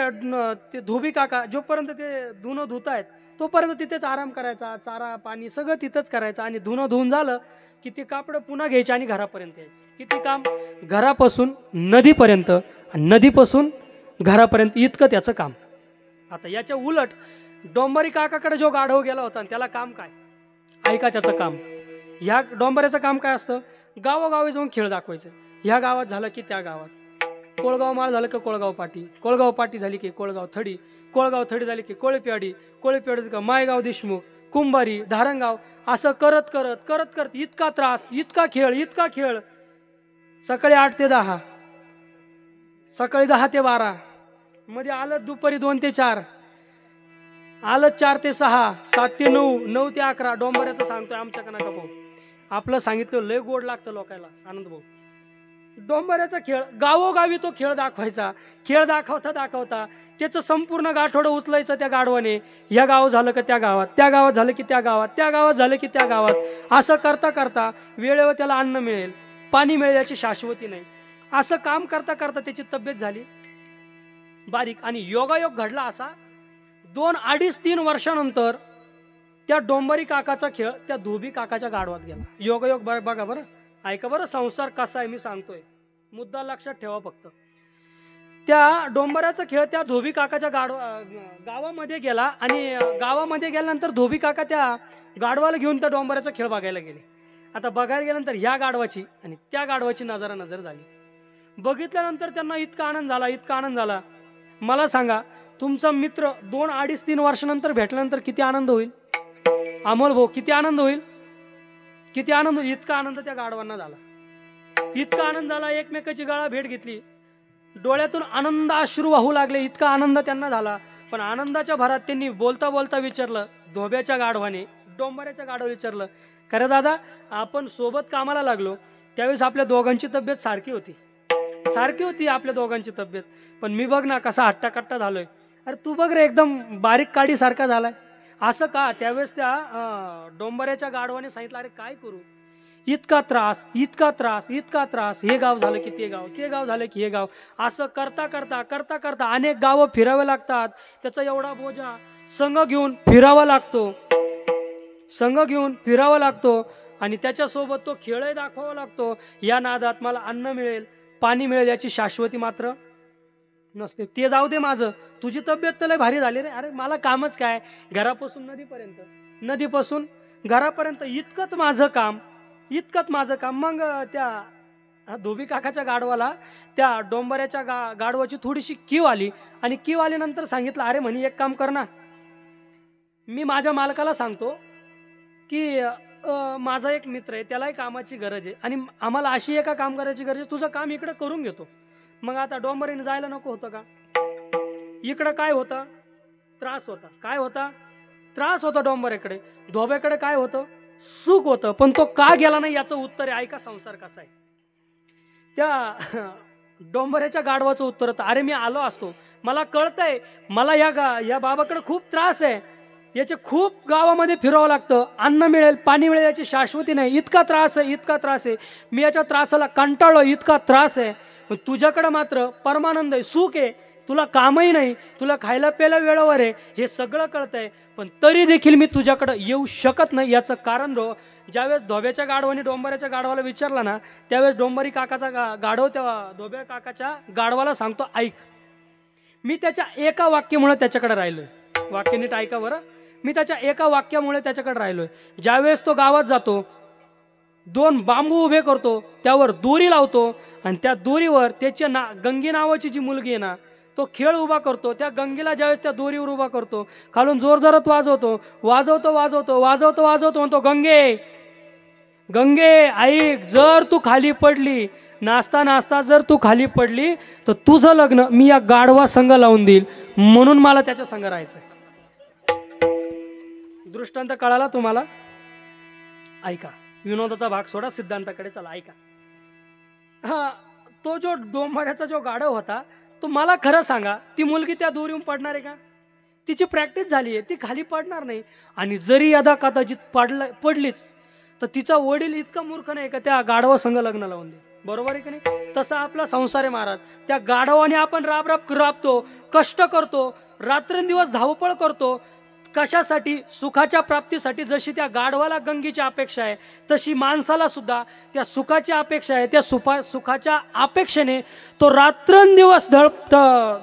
ते धोबी काका जोपर्यंत ते धुणं धुतायत तोपर्यंत तिथेच आराम करायचा, चारा पाणी सगळं तिथंच करायचं. आणि धुणं धुवून झालं की ते कापड पुन्हा घ्यायचे आणि घरापर्यंत यायचे. किती काम? घरापासून नदीपर्यंत, नदीपासून घरापर्यंत, इतकं त्याचं काम. आता याच्या उलट डोंबरी काकाकडे जो गाढव गेला होता त्याला काम काय? ऐका त्याचं काम. ह्या डोंबऱ्याचं काम काय असतं? गावोगावी जाऊन खेळ दाखवायचं. ह्या गावात झालं की त्या गावात, कोळगाव माळ झालं की कोळगाव पाटी, कोळगाव पाटी झाली की कोळगाव थडी, कोळगाव थडी झाली की कोळपेवाडी, कोळपेवाडी का मायगाव देशमुख, कुंभारी, धारणगाव. असं करत करत करत करत इतका त्रास, इतका खेळ, इतका खेळ. सकाळी 8 ते 10, सकाळी 10 ते 12, मध्ये आलं दुपारी 2 ते 4, आलं 4 ते 6, 7 ते 9, 9 ते 11. डोंबऱ्याचं सांगतोय, आमच्या कना भाऊ आपलं सांगितलं लय गोड लागतं लोकांना. आनंद भाऊ, डोंबऱ्याचा खेळ गावोगावी तो खेळ दाखवायचा. खेळ दाखवता दाखवता त्याचं संपूर्ण गाठोडं उचलायचं त्या गाढवाने. या गाव झालं की त्या गावात, त्या गावात झालं की त्या गावात, त्या गावात झालं की त्या गावात. असं करता करता वेळेवर त्याला अन्न मिळेल, पाणी मिळेल याची शाश्वती नाही. असं काम करता करता त्याची तब्येत झाली बारीक. आणि योगायोग घडला असा, 2, 2.5, 3 वर्षानंतर त्या डोंबरी काकाचा खेळ त्या धोबी काकाच्या गाढवात गेला. योगायोग बघा बरं, ऐका बरं संसार कसा आहे मी सांगतोय, मुद्दा लक्षात ठेवा फक्त. त्या डोंबराचा खेळ त्या धोबी काकाच्या गावामध्ये गेला. आणि गावामध्ये गेल्यानंतर धोबी काका त्या गाढवाला घेऊन त्या डोंबराचा खेळ बघायला गेले. आता बघायला गेल्यानंतर ह्या गाढवाची आणि त्या गाढवाची नजर झाली. बघितल्यानंतर त्यांना इतका आनंद झाला, इतका आनंद झाला. मला सांगा, तुमचा मित्र 2, 2.5, 3 वर्षानंतर भेटल्यानंतर किती आनंद होईल? अमोल भाऊ, किती आनंद होईल? किती आनंद होईल? इतका आनंद त्या गाढवांना झाला, इतका आनंद झाला. एकमेकाची गळा भेट घेतली, डोळ्यातून आनंद अश्रू वाहू लागले, इतका आनंद त्यांना झाला. पण आनंदाच्या भरात त्यांनी बोलता बोलता विचारलं, धोब्याच्या गाढवाने डोंबऱ्याच्या गाढवाला विचारलं, खरं दादा आपण सोबत कामाला लागलो त्यावेळेस आपल्या दोघांची तब्येत सारखी होती आपल्या दोघांची तब्येत. पण मी बघ ना कसा हट्टाकट्टा झालोय. अरे तू बघ रे, एकदम बारीक काडी सारखा झालाय. असं का? त्यावेळेस त्या डोंबऱ्याच्या गाढवाने सांगितलं, अरे काय करू, इतका त्रास, इतका त्रास, इतका त्रास. हे गाव झालं की ते गाव, ते गाव झालं की हे गाव. असं करता करता करता करता अनेक गावं फिरावे लागतात. त्याचा एवढा बोजा संघ घेऊन फिरावा लागतो, संघ घेऊन फिरावा लागतो. आणि त्याच्यासोबत तो खेळही दाखवावा लागतो. या नादात मला अन्न मिळेल, पाणी मिळेल याची शाश्वती मात्र नसते. ते जाऊ दे, माझं तुझी तब्येत तर लय भारी झाली रे. अरे मला कामच काय, घरापासून नदीपर्यंत, नदीपासून घरापर्यंत, इतकंच माझं काम, इतकंच माझं काम. मग त्या धोबी काकाच्या गाढवाला त्या डोंबऱ्याच्या गाढवाची थोडीशी कीव आली आणि कीव आल्यानंतर सांगितलं, अरे म्हणे एक काम कर ना, मी माझ्या मालकाला सांगतो की माझा एक मित्र आहे, त्यालाही कामाची गरज आहे आणि आम्हाला अशी एका कामगाराची गरज आहे, तुझं काम इकडे करून घेतो. मग आता डोंबरीने जायला नको होतं का? इकडं काय होतं? त्रास होता. काय होता? त्रास होता डोंबऱ्याकडे. धोब्याकडे काय होतं? सुख होतं. पण तो का गेला नाही याचं उत्तर आहे. ऐका संसार कसा आहे. त्या डोंबऱ्याच्या गाढवाचं उत्तर होतं, अरे मी आलो असतो, मला कळतंय, मला या बाबाकडे खूप त्रास आहे, याचे खूप गावामध्ये फिरावं लागतं, अन्न मिळेल, पाणी मिळेल याची शाश्वती नाही, इतका त्रास आहे, इतका त्रास आहे, मी याच्या त्रासाला कंटाळलो, इतका त्रास आहे. पण तुझ्याकडे मात्र परमानंद आहे, सुख आहे, तुला कामही नाही, तुला खायला प्यायला वेळेवर आहे, हे सगळं कळतंय, पण तरी देखील मी तुझ्याकडे येऊ शकत नाही. याचं कारण ज्यावेळेस धोब्याच्या गाढवाने डोंबऱ्याच्या गाढवाला विचारला ना, त्यावेळेस डोंबरी काकाचा गाढव त्या धोब्या काकाच्या गाढवाला सांगतो, ऐक, मी त्याच्या एका वाक्यामुळे त्याच्याकडे राहिलोय. वाक्य नीट ऐका बरं, मी त्याच्या एका वाक्यामुळे त्याच्याकडे राहिलोय. ज्यावेळेस तो गावात जातो, 2 बांबू उभे करतो, त्यावर दोरी लावतो आणि त्या दोरीवर त्याच्या गंगी नावाची जी मुलगी आहे ना, तो खेळ उभा करतो. त्या गंगेला ज्यावेळेस त्या दोरीवर उभा करतो, खालून जोरजोरात वाजवतो, म्हणतो, गंगे गंगे ऐक, जर तू खाली पडली, नाचता नाचता जर तू खाली पडली, तर तुझं लग्न मी या गाढवा संघ लावून देईल, म्हणून मला त्याच्या संघ राहायचंय. दृष्टांत कळाला तुम्हाला? ऐका, विनोदाचा भाग सोडा, सिद्धांताकडे चला. ऐका, हा तो जो डोंबऱ्याचा जो गाढव होता, तो मला खरं सांगा, ती मुलगी त्या दोरीहून पडणार आहे का? तिची प्रॅक्टिस झाली आहे, ती खाली पडणार नाही. आणि जरी यदा कदाचित पडलीच, तर तिचा वडील इतका मूर्ख नाही का त्या गाढवा संघ लग्न लावून दे. बरोबर आहे की नाही? तसा आपला संसार आहे महाराज. त्या गाढवाने आपण राबतो, कष्ट करतो, रात्रंदिवस धावपळ करतो. कशासाठी? सुखाच्या प्राप्तीसाठी. जशी त्या गाढवाला गंगेची अपेक्षा आहे, तशी माणसाला सुद्धा त्या सुखाची अपेक्षा आहे. त्या सुखाच्या अपेक्षेने तो रात्रंदिवस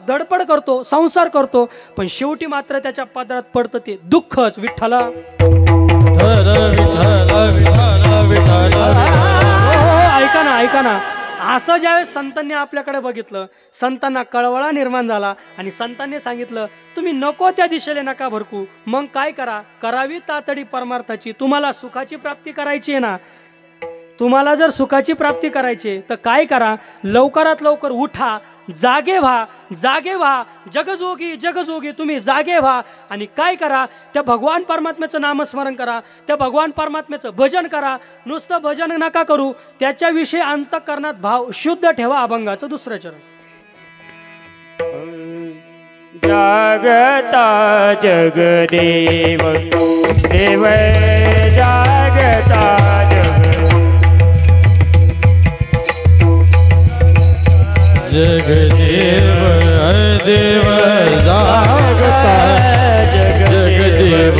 धडपड करतो, संसार करतो, पण शेवटी मात्र त्याच्या पदरात पडतं ते दुःखच. विठ्ठला ऐका ना, असं ज्यावेळेस संतांनी आपल्याकडे बघितलं, संतांना कळवळा निर्माण झाला आणि संतांनी सांगितलं, तुम्ही नको त्या दिशेने नका भरकू. मग काय करावी तातडी परमार्थाची. तुम्हाला सुखाची प्राप्ती करायची आहे ना, तुम्हाला जर सुखाची प्राप्ती करायची तर काय करा, लवकरात लवकर उठा, जागे व्हा, जगजोगी तुम्ही जागे व्हा आणि काय करा, त्या भगवान परमात्म्याचं नामस्मरण करा, त्या भगवान परमात्म्याचं भजन करा. नुसतं भजन नका करू, त्याच्याविषयी अंतःकरणात भाव शुद्ध ठेवा. अभंगाचं 2रं चरण. जागता जगदेव देव, जागता जगदेव देव, जागता जगदेव,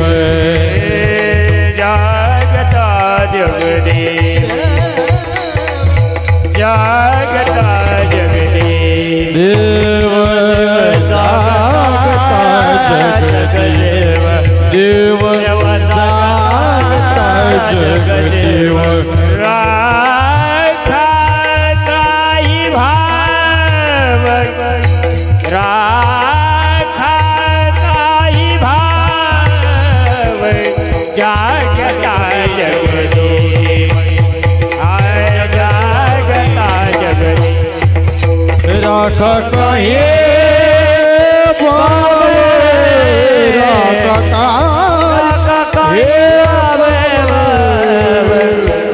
जागता जगदेव, जागता जगदेव देव, जागता जगदेव, देव, जागता जगदेव. जागता जगदेव, जागता जगदेव, राखा काही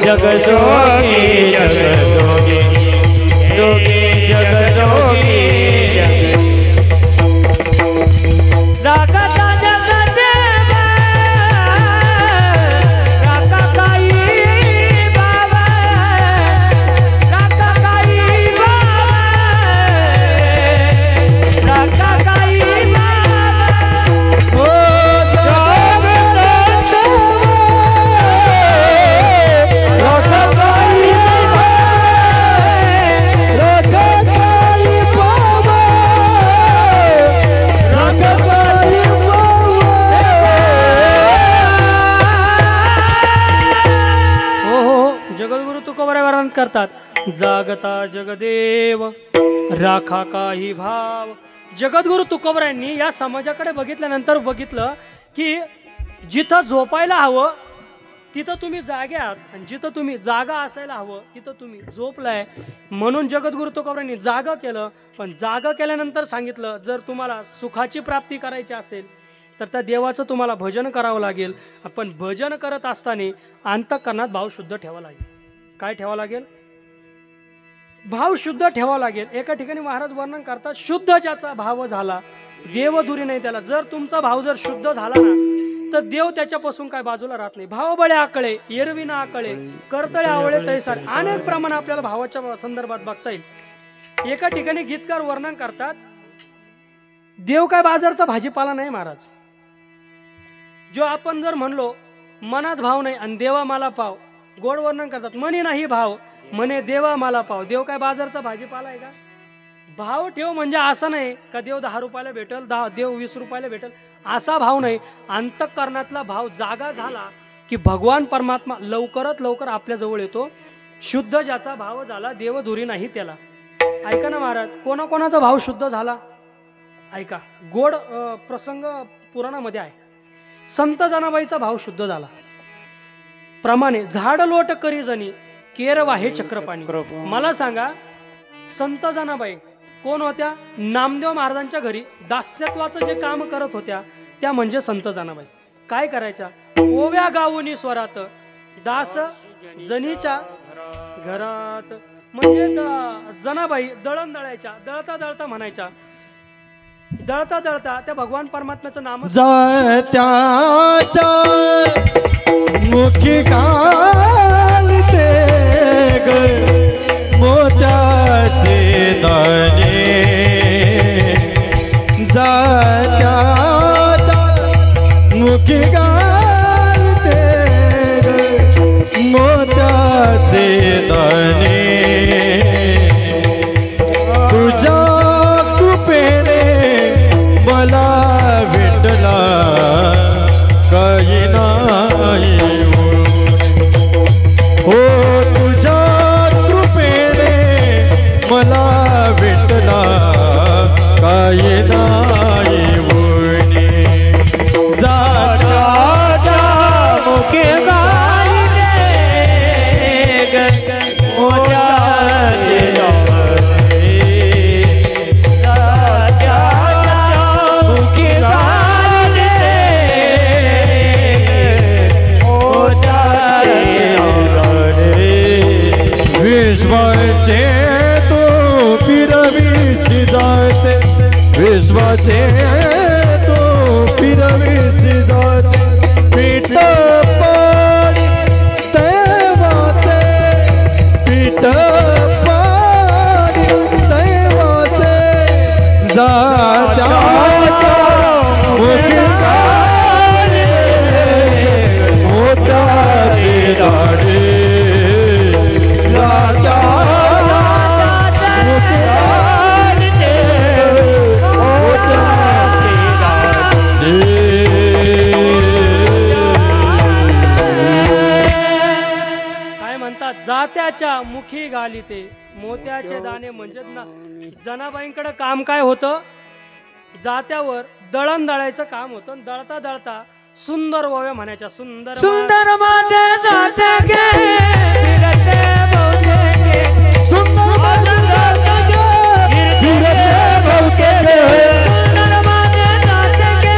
जगजोगी जगजोगी जोगी जगजोगी राखता जगदेव, राखा काही बाबा, राखा काही बाबा, राखा काही बाबा. करतात जागता जगदेव राखा काही भाव. जगद्गुरु तुकोबरायांनी या समाजाकडे बघितल्यानंतर बघितलं की जिथं झोपायला हवं तिथं तुम्ही जाग्यात आणि जिथं तुम्ही जागा असायला हवं तिथं तुम्ही झोपलाय. म्हणून जगद्गुरु तुकोबरायांनी जागा केलं. पण जागा केल्यानंतर सांगितलं जर तुम्हाला सुखाची प्राप्ती करायची असेल तर त्या देवाचं तुम्हाला भजन करावं लागेल. आपण भजन करत असताना अंतःकरणात भाव शुद्ध ठेवावा लागेल. काय ठेवावं लागेल? भाव शुद्ध ठेवावा लागेल. एका ठिकाणी महाराज वर्णन करतात शुद्ध ज्याचा भाव झाला देव दुरी नाही त्याला. जर तुमचा भाव जर शुद्ध झाला ना तर देव त्याच्यापासून काय बाजूला राहत नाही. भाव बळे आकळे एरविना आकळे करतळे आवळे तैसार अनेक प्रमाण आपल्याला भावाच्या संदर्भात बघता येईल. एका ठिकाणी गीतकार वर्णन करतात देव काय बाजारचा भाजीपाला नाही महाराज. जो आपण जर म्हणलो मनात भाव नाही आणि देवा मला पाव गोड वर्णन करतात मनी नाही भाव म्हणे देवा मला पाव. देव काय बाजारचा भाजीपाला आहे का? भाव ठेव म्हणजे असं नाही का देव 10 रुपयाला भेटल देव 20 रुपयाला भेटल असा भाव नाही. अंतःकरणातला भाव जागा झाला की भगवान परमात्मा लवकरात लवकर आपल्या जवळ येतो. शुद्ध ज्याचा भाव झाला देव धुरी नाही त्याला. ऐका ना महाराज कोणाकोणाचा भाव शुद्ध झाला ऐका. गोड प्रसंग पुराणामध्ये आहे. संत जनाबाईचा भाव शुद्ध झाला. प्रमाणे झाड लोट करी जणी केरवा हे चक्रपाणी. मला सांगा संत जनाबाई कोण होत्या? नामदेव महाराजांच्या घरी दास्यत्वाचं जे काम करत होत्या त्या म्हणजे संत जनाबाई. काय करायच्या? ओव्या गावुनी स्वरात दास जनीच्या घरात. म्हणजे जनाबाई दळण दळायच्या. दळता दळता म्हणायच्या दळता दळता त्या भगवान परमात्म्याचं नाम त्याच्या मुखी घालते ग मोत्याचे दाणे. त्याच्या मुखी घालते ग मोत्याचे दाणे. तुझ्या कृपेने मला भेटला काही नाही हो. तुझ्या कृपेने मला भेटला काही नाही होणे. जाच्या मुखे गायले मोत्याचे विश्वाचे तो पिरविसी जाते. विश्वाचे तो पिरविसी जाते. पीठ पाणी देवाचे पीठ पाणी देवाचे जात्या मुखी गाणे मोत्याचे दाणे. जात्याच्या मुखी घालिते मोत्याचे दाणे. म्हणजे ना जनाबाईंकडे काम काय होतं? जात्यावर दळण दळायचं काम होतं. दळता दळता सुंदर ओव्या म्हणायच्या. सुंदर सुंदर माते जाते गे फिरते बहुते गे. सुंदर माते जाते गे फिरते बहुते गे. सुंदर माते जाते गे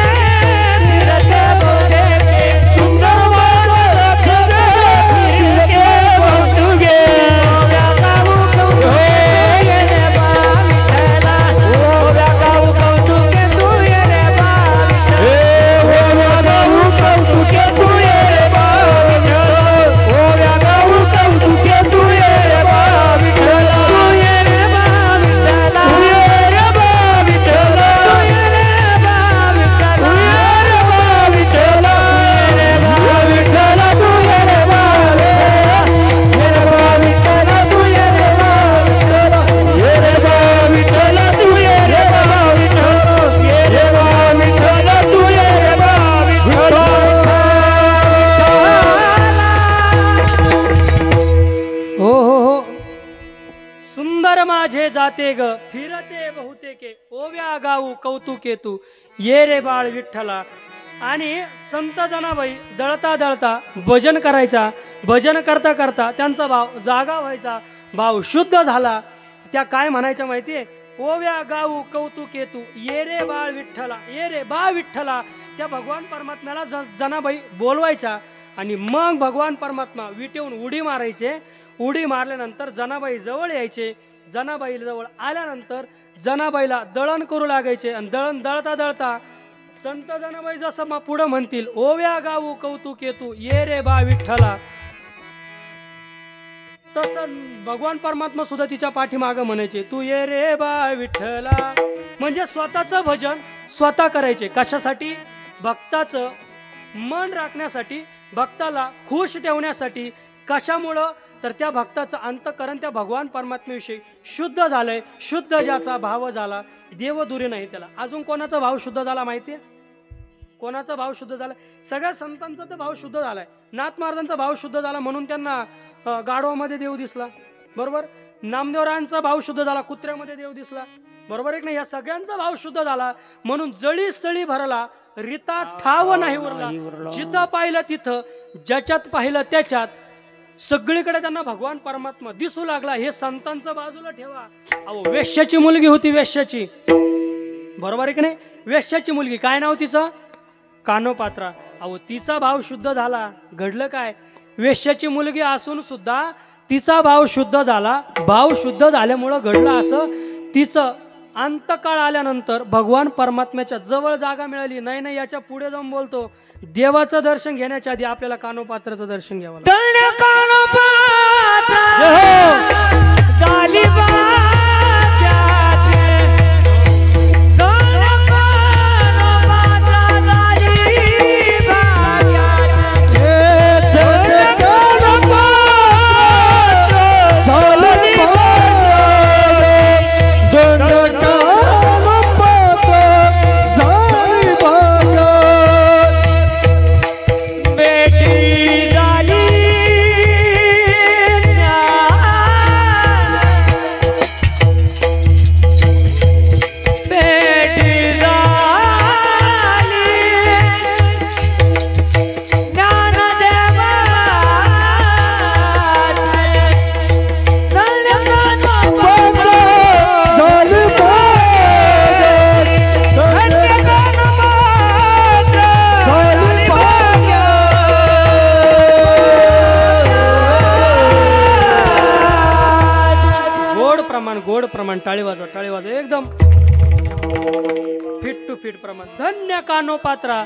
फिरते बहुते गे. सुंदर माते जाते गे फिरते बहुते गे. ओव्या गाऊ कौतुके ये रे बा विठ्ठला. ओव्या गाऊ कौतुके तू ये रे बा विठ्ठला. ओव्या गाऊ कौतुके तू ये रे बा विठ्ठला. ओव्या लागे ग फिरते बहुतेके ओव्या गाऊ कौतुके तू ये रे बाळ विठ्ठला. आणि संत जनाबाई दळता दळता भजन करायचा. भजन करता करता त्यांचा भाव जागा व्हायचा, भाव शुद्ध झाला. त्या काय म्हणायच्या माहितीये? ओव्या गाऊ कौतुके तू ये रे बाळ विठ्ठला, ये रे बा विठ्ठला. त्या भगवान परमात्म्याला जनाबाई बोलवायच्या आणि मग भगवान परमात्मा विटेवून उडी मारायचे. उडी मारल्यानंतर जनाबाई जवळ यायचे. जनाबाई जवळ आल्यानंतर जनाबाईला दळण करू लागायचे आणि दळण दळता दळता संत जनाबाई जसं पुढं म्हणतील ओव्या गाऊ कौतुके तू ये रे बा विठ्ठला, तसं भगवान परमात्मा सुद्धा तिच्या पाठीमागं म्हणायचे तू ये रे बा विठ्ठला. म्हणजे स्वतःचं भजन स्वतः करायचे. कशासाठी? भक्ताचं मन राखण्यासाठी, भक्ताला खुश ठेवण्यासाठी. कशामुळं? तर त्या भक्ताचं अंतःकरण त्या भगवान परमात्म्याविषयी शुद्ध झालंय. शुद्ध ज्याचा भाव झाला देवदुरी नाही त्याला. अजून कोणाचा भाव शुद्ध झाला माहितीये? कोणाचा भाव शुद्ध झाला? सगळ्या संतांचा तर भाव शुद्ध झालाय. नाथ महाराजांचा भाव शुद्ध झाला म्हणून त्यांना गाढवामध्ये देव दिसला, बरोबर. नामदेवरायांचा भाव शुद्ध झाला, कुत्र्यामध्ये देव दिसला, बरोबर आहे की नाही? या सगळ्यांचा भाव शुद्ध झाला म्हणून जळी स्थळी भरला रीता ठाव नाही उरला. जिथं पाहिलं तिथं, ज्याच्यात पाहिलं त्याच्यात, सगळीकडे त्यांना भगवान परमात्मा दिसू लागला. हे संतांचं बाजूला ठेवा. अहो वेश्याची मुलगी होती, वेश्याची, बरोबर आहे की नाही? वेश्याची मुलगी, काय नाव तिचं? कानोपात्रा. अहो तिचा भाव शुद्ध झाला. घडलं काय? वेश्याची मुलगी असून सुद्धा तिचा भाव शुद्ध झाला. भाव शुद्ध झाल्यामुळं घडलं असं. तिचं अंतकाळ आल्यानंतर भगवान परमात्म्याच्या जवळ जागा मिळाली. नाही नाही, याच्या पुढे जाऊन बोलतो, देवाचं दर्शन घेण्याच्या आधी आपल्याला कानोपात्राचं दर्शन घ्यावं लागतं. गोड प्रमाण, टाळी वाजवा, टाळी वाजवा, एकदम फिट टू फिट प्रमाण. धन्य कानोपात्रा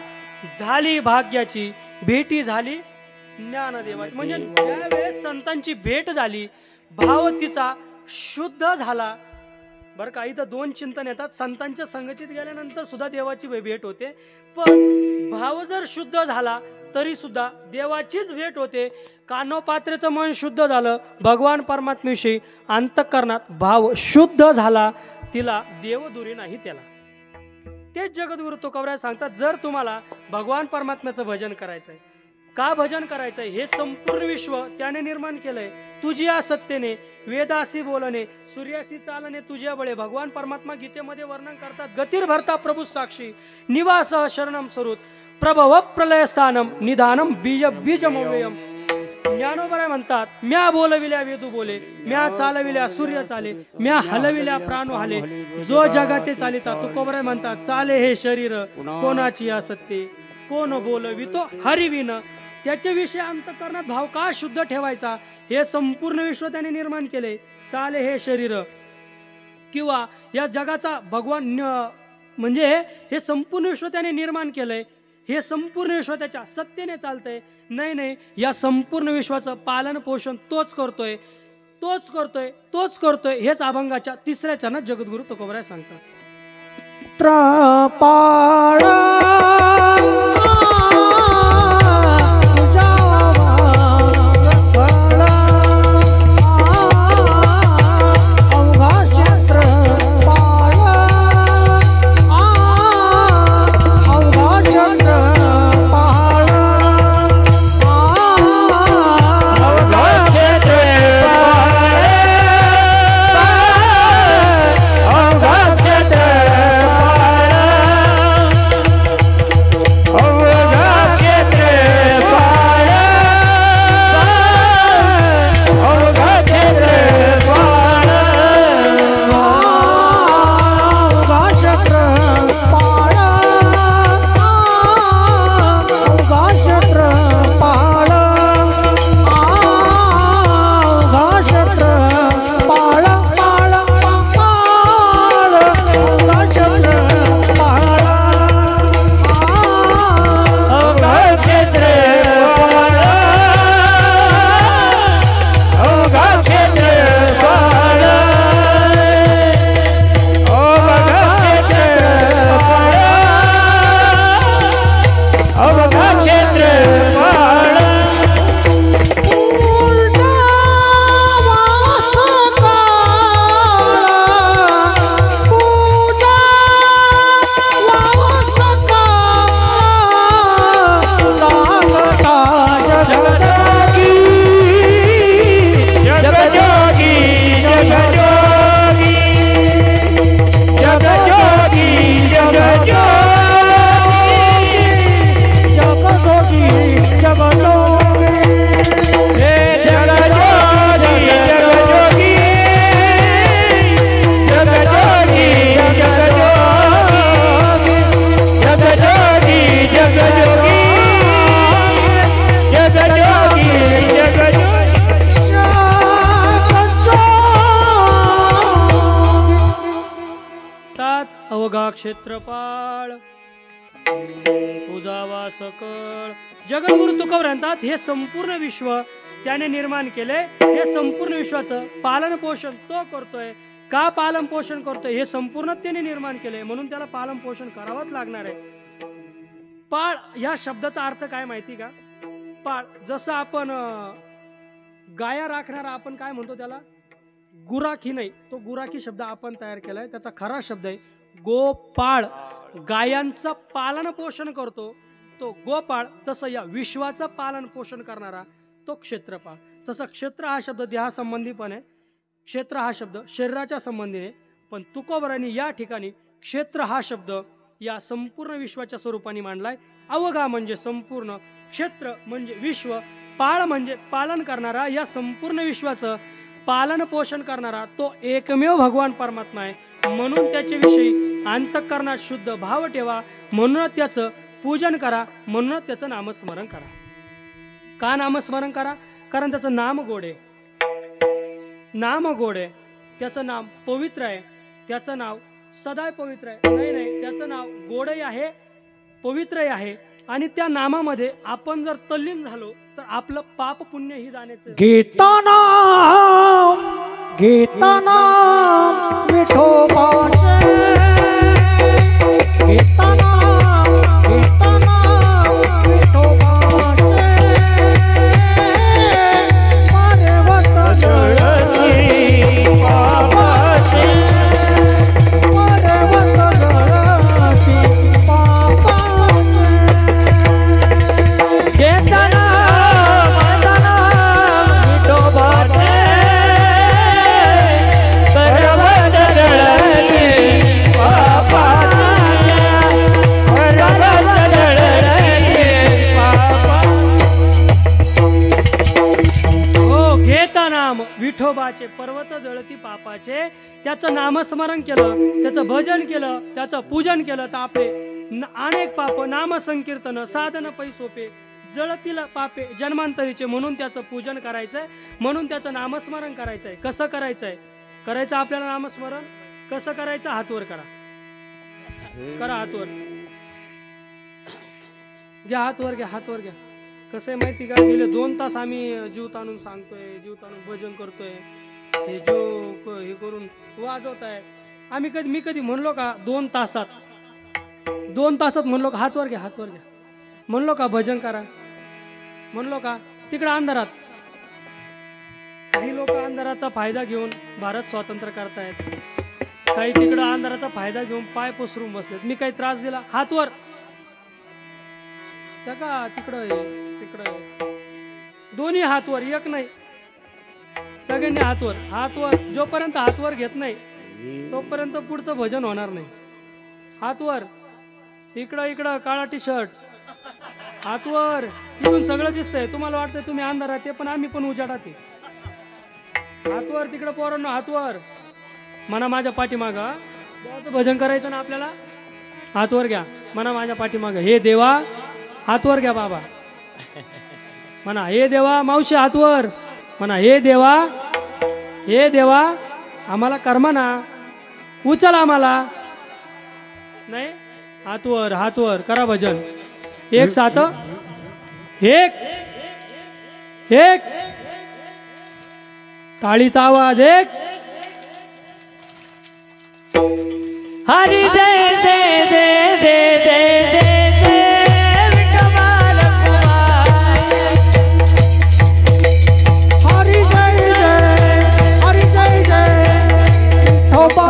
झाली भाग्याची, भेटी झाली ज्ञानदेवाची. म्हणजे ज्यावेळेस संतांची भेट झाली, भाव तिचा शुद्ध झाला. बरं का, इथं दोन चिंतन येतात. संतांच्या संगतीत गेल्यानंतर सुद्धा देवाची भेट होते, पण भाव जर शुद्ध झाला तरी सुद्धा देवाचीच भेट होते. कानोपात्रेचं मन शुद्ध झालं, भगवान परमात्म्याविषयी अंतःकरणात भाव शुद्ध झाला, तिला देवदुरी नाही त्याला. तेच जगद्गुरु तुकोबराय सांगतात, जर तुम्हाला भगवान परमात्म्याचं भजन करायचंय, का भजन करायचंय? हे संपूर्ण विश्व त्याने निर्माण केलंय. तुझी सत्तेने, वेदासी बोलणे, सूर्यासी चालणे तुझ्या बळे. भगवान परमात्मा गीतेमध्ये वर्णन करतात, गतीर भरता प्रभू साक्षी निवास शरणम स्वरूप प्रभव प्रलय स्थानम निधानम बीज बीजमव्ययम. ज्ञानोबराय म्हणतात, म्या बोलविल्या वेदू बोले, म्या चालविल्या सूर्य चाले, म्या हलविल्या प्राणो हले, जो जगाते चालिता. तुकोबराय म्हणतात, चाले हे शरीर कोणाची असत्ते, कोण बोलवितो हरिविन. त्याच्याविषयी अंतःकरणात भाव का शुद्ध ठेवायचा? हे संपूर्ण विश्व त्याने निर्माण केले. चाले हे शरीर, किंवा या जगाचा भगवान म्हणजे हे संपूर्ण विश्व त्याने निर्माण केलंय. हे संपूर्ण विश्व त्याच्या सत्तेने चालतंय. नाही नाही, या संपूर्ण विश्वाचं पालन पोषण तोच करतोय, तोच करतोय, तोच करतोय. हेच अभंगाच्या तिसऱ्या चरणात जगद्गुरु तुकोबराय सांगतात. अवघा क्षेत्रपाळ तुझावा सकळ. जगद्गुरु तुकोबर म्हणतात हे संपूर्ण विश्व त्याने निर्माण केले. हे संपूर्ण विश्वाचं पालन पोषण तो करतोय. का पालन पोषण करतोय? हे संपूर्ण त्याने निर्माण केले म्हणून त्याला पालन पोषण करावंच लागणार आहे. पाळ या शब्दाचा अर्थ काय माहिती का? पाळ जसं आपण गाया राखणारा आपण काय म्हणतो त्याला? गुराखी. नाही, तो गुराखी शब्द आपण तयार केलाय. त्याचा खरा शब्द आहे गोपाळ. गायांचं पालन पोषण करतो तो गोपाळ. तसं या विश्वाचं पालन पोषण करणारा तो क्षेत्रपाळ. तसं क्षेत्र हा शब्द देहासंबंधी पण आहे. क्षेत्र हा शब्द शरीराच्या संबंधीने. पण तुकोबरांनी या ठिकाणी क्षेत्र हा शब्द या संपूर्ण विश्वाच्या स्वरूपाने मांडलाय. अवघा म्हणजे संपूर्ण, क्षेत्र म्हणजे विश्व, पाळ म्हणजे पालन करणारा. या संपूर्ण विश्वाचं पालन पोषण करणारा तो एकमेव भगवान परमात्मा आहे. म्हणून त्याच्याविषयी अंतःकरणात शुद्ध भाव ठेवा. म्हणूनच त्याचं पूजन करा. म्हणूनच त्याचं नामस्मरण करा. का नामस्मरण करा? कारण त्याचं नाम गोड आहे. नाम गोड आहे. त्याचं नाम पवित्र आहे. त्याचं नाव सदा पवित्र आहे. नाही, त्याचं नाव गोडही आहे, पवित्रही आहे. आणि त्या नामामध्ये आपण जर तल्लीन झालो तर आपलं पाप पुण्यही जाण्याचं. गीता नाम विठोबाचे. गीता नाम विठोबाचे. पर्वत जळसी पापाचे. पर्वत जळसी पापाचे. गीता नाम विठोबाचे. पर्वत जळसी पापाचे. पर्वत जळसी हो, घेता नाम विठोबाचे पर्वत जळती पापाचे. त्याचं नामस्मरण केलं, त्याचं भजन केलं, त्याचं पूजन केलं तर आपले अनेक पाप नाम संकीर्तन साधन पै सोपे जळतील पापे जन्मांतरीचे. म्हणून त्याचं पूजन करायचंय. म्हणून त्याचं नामस्मरण करायचंय. कसं करायचंय? करायचं आपल्याला नामस्मरण कसं करायचं? हातवर करा. करा हातवर. घ्या हातवर घ्या. हातवर घ्या. कसं आहे माहिती का? गेले 2 तास आम्ही जीव ताणून सांगतोय, जीव ताणून भजन करतोय, हे जीव हे करून वाजवत आहे. मी कधी म्हणलो का 2 तासात म्हणलो का हातवर घ्या, हातवर घ्या म्हणलो का? भजन करा म्हणलो का? तिकडे अंधारात काही लोक अंधाराचा फायदा घेऊन भारत स्वातंत्र्य करतायत. काही तिकडं अंधाराचा फायदा घेऊन पाय पसरून बसलेत. मी काही त्रास दिला? हातवर त्या का? तिकडं दोन्ही हातवर, एक नाही, सगळ्यांनी हातवर. हातवर जोपर्यंत हातवर घेत नाही तोपर्यंत पुढचं भजन होणार नाही. हातवर. इकडं काळा टी शर्ट हातवर. इकडून सगळं दिसतंय. तुम्हाला वाटतंय तुम्ही अंधारात आहे पण आम्ही पण उजाडात आहे. हातवर. तिकडं पोरांनो हातवर. म्हणा माझ्या पाठीमागं. देवाचं भजन करायचं ना आपल्याला? हातवर घ्या. म्हणा माझ्या पाठीमागं. हे देवा हातवर घ्या बाबा. म्हणा हे देवा. मावशी हातवर. म्हणा हे देवा आम्हाला कर्म ना उचल आम्हाला. नाही, हातवर करा भजन. एक साथ एक टाळीचा आवाज. एक हरी जय जय जय जय जय जय जय विठोबा रखुमाई. हरी जय जय, हरी जय जय विठोबा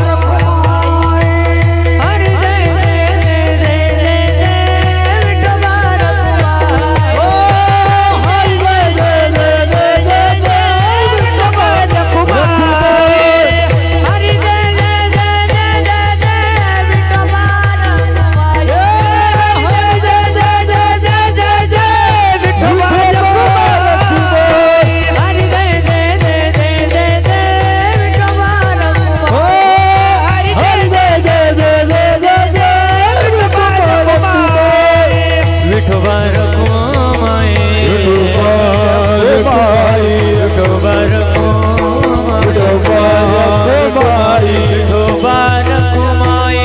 रखुमाई. हरी जय जय जय जय जय विठोबा रखुमाई. हरी जय जय जय जय जय जय विठोबा रखुमाई. हरी जय जय जय जय जय जय विठोबा रखुमाई. हरी जय जय जय जय जय जय विठोबा रखुमाई. हरी जय जय जय जय जय जय विठोबा रखुमाई. हरी जय जय जय जय जय जय विठोबा रखुमाई. विठोबा रखुमाई. विठोबा रखुमाई. विठोबा रखुमाई.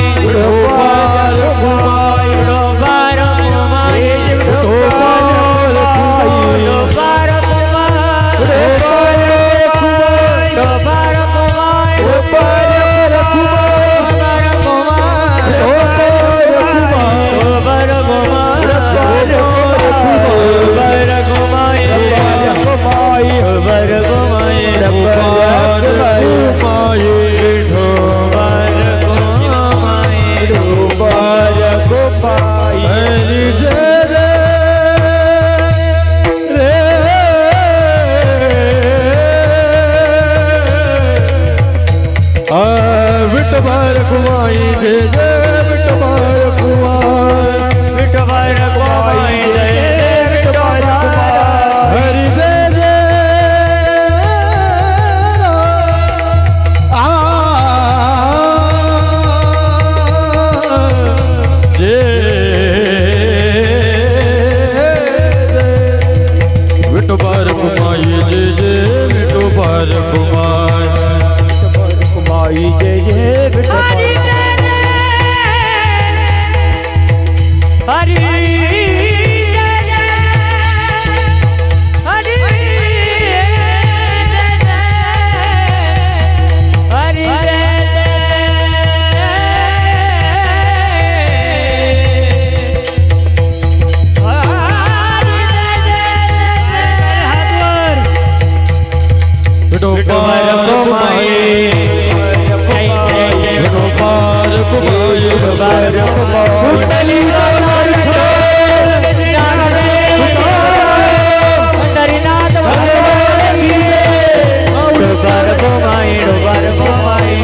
विठोबा रखुमाई जय जय विठोबा रखुमाई विठोबा रखुमाई जय विठोबा रखुमाई हरि जय जय विठोबा रखुमाई जय जय विठोबा रखुमाई रखुमाई जय जय विठोबा हरि जय जय हरि जय जय हरि जय विठोबा रखुमाई विठोबा रखुमाई विठोबा रखुमाई पंढरीनाथ विठोबा रखुमाई विठोबा रखुमाई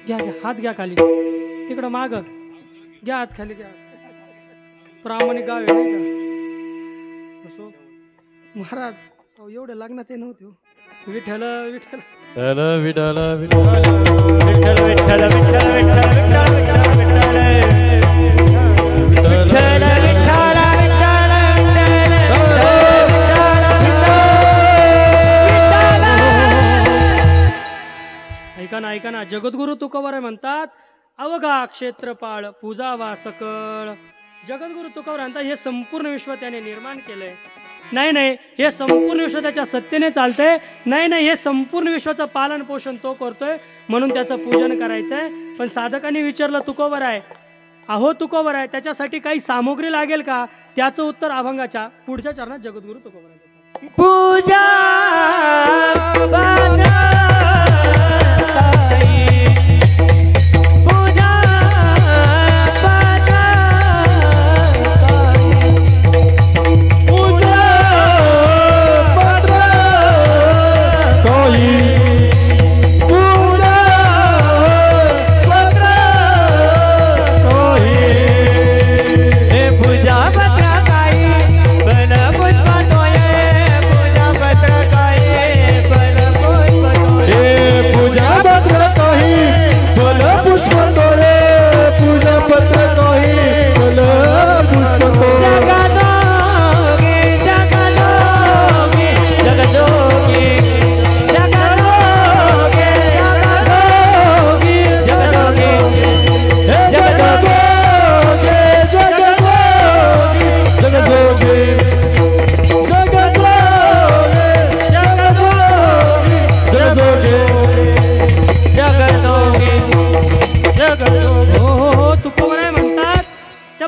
घ्या घ्या हात घ्या खाली तिकडं माग घ्या हात खाली घ्या प्रामाणिक गाव आहे नाही का असो महाराज अहो, एवढे लग्नात हे नव्हते हो. विठ्ठल विठ्ठल विठ्ठल विठ्ठल विठ्ठल विठ्ठल विठ्ठल विठ्ठल विठ्ठल ऐका ना जगद्गुरु तुकोबाराय म्हणतात अवघा क्षेत्रपाळ पूजावा सकळ. जगद्गुरु तुकोबाराय म्हणतात हे संपूर्ण विश्व त्याने निर्माण केलंय. नाही हे संपूर्ण विश्व त्याच्या सत्तेने चालतंय. नाही हे संपूर्ण विश्वाचं पालन पोषण तो करतोय म्हणून त्याचं पूजन करायचंय. पण साधकांनी विचारलं तुकोबाराय अहो तुकोबाराय त्याच्यासाठी काही सामुग्री लागेल का? त्याचं उत्तर अभंगाच्या पुढच्या चरणात जगद्गुरु तुकोबाराय देतात. पूजा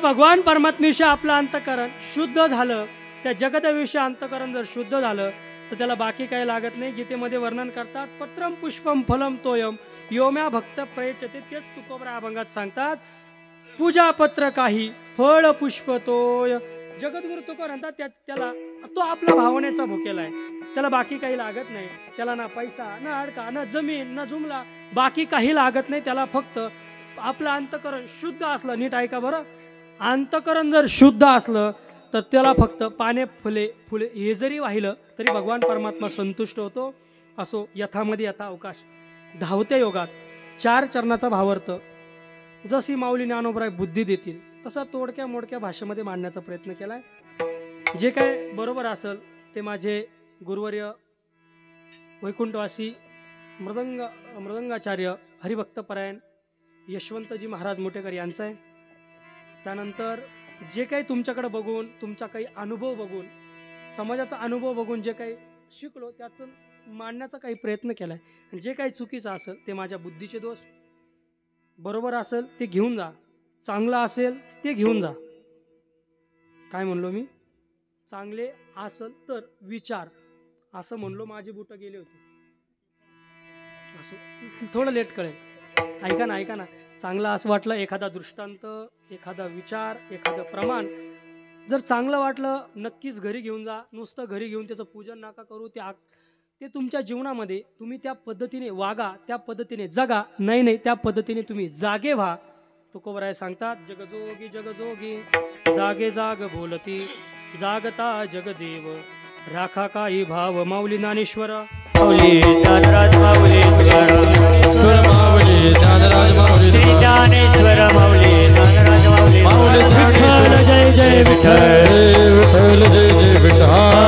भगवान परमात्म्याविषयी आपलं अंतःकरण शुद्ध झालं, त्या जगताविषयी अंतःकरण जर शुद्ध झालं तर त्याला बाकी काही लागत नाही. गीतेमध्ये वर्णन करतात पत्रम पुष्पम फलम तोयम योम्या भक्त प्रयचते. तेच तुकोबाराय अभंगात सांगतात पूजा पत्र काही फळ पुष्प तोय. जगद्गुरु तुकोबाराय म्हणतात त्याला तो आपला भावनेचा भुकेला आहे. त्याला बाकी काही लागत नाही. त्याला ना पैसा ना अडका ना जमीन ना जुमला बाकी काही लागत नाही. त्याला फक्त आपलं अंतःकरण शुद्ध असलं. नीट ऐका बरं, अंतःकरण जर शुद्ध असलं तर त्याला फक्त पाने फुले हे जरी वाहिलं तरी भगवान परमात्मा संतुष्ट होतो. असो यथामध्ये यथा अवकाश. धावत्या योगात 4 चरणाचा भावार्थ जशी माऊली ज्ञानोबराय बुद्धी देतील तसा तोडक्या मोडक्या भाषेमध्ये मांडण्याचा प्रयत्न केलाय. जे काय बरोबर असेल ते माझे गुरुवर्य वैकुंठवासी मृदंगाचार्य हरिभक्तपरायण यशवंतजी महाराज मोटेकर यांचं आहे. त्यानंतर जे काही तुमच्याकडे बघून तुमचा काही अनुभव बघून समाजाचा अनुभव बघून जे काही शिकलो त्याचं मांडण्याचा काही प्रयत्न केला आहे. जे काही चुकीचं असेल ते माझ्या बुद्धीचे दोष, बरोबर असेल ते घेऊन जा, चांगलं असेल ते घेऊन जा. काय म्हणलो मी? चांगले असेल तर विचार असं म्हणलो. माझी बुटं गेली होती असं थोडं लेट कळेल. ऐका ना चांगलं असं वाटलं एखादा दृष्टांत एखादा विचार एखादं प्रमाण जर चांगलं वाटलं नक्कीच घरी घेऊन जा. नुसतं घरी घेऊन त्याचं पूजन नका करू. ते तुमच्या जीवनामध्ये तुम्ही त्या पद्धतीने वागा, त्या पद्धतीने जगा. नाही त्या पद्धतीने तुम्ही जागे व्हा. तुकोबराय सांगतात, जगजोगी जगजोगी जागे जाग बोलती, जागता जगदेव राखा काही भाव. माऊली ज्ञानेश्वर माऊली ज्ञानराज माऊली ईश्वर माऊली ज्ञानराज माऊली श्री ज्ञानेश्वर माऊली ज्ञानराज माऊली माऊली विठ्ठल जय जय विठ्ठल विठ्ठल जय जय विठ्ठल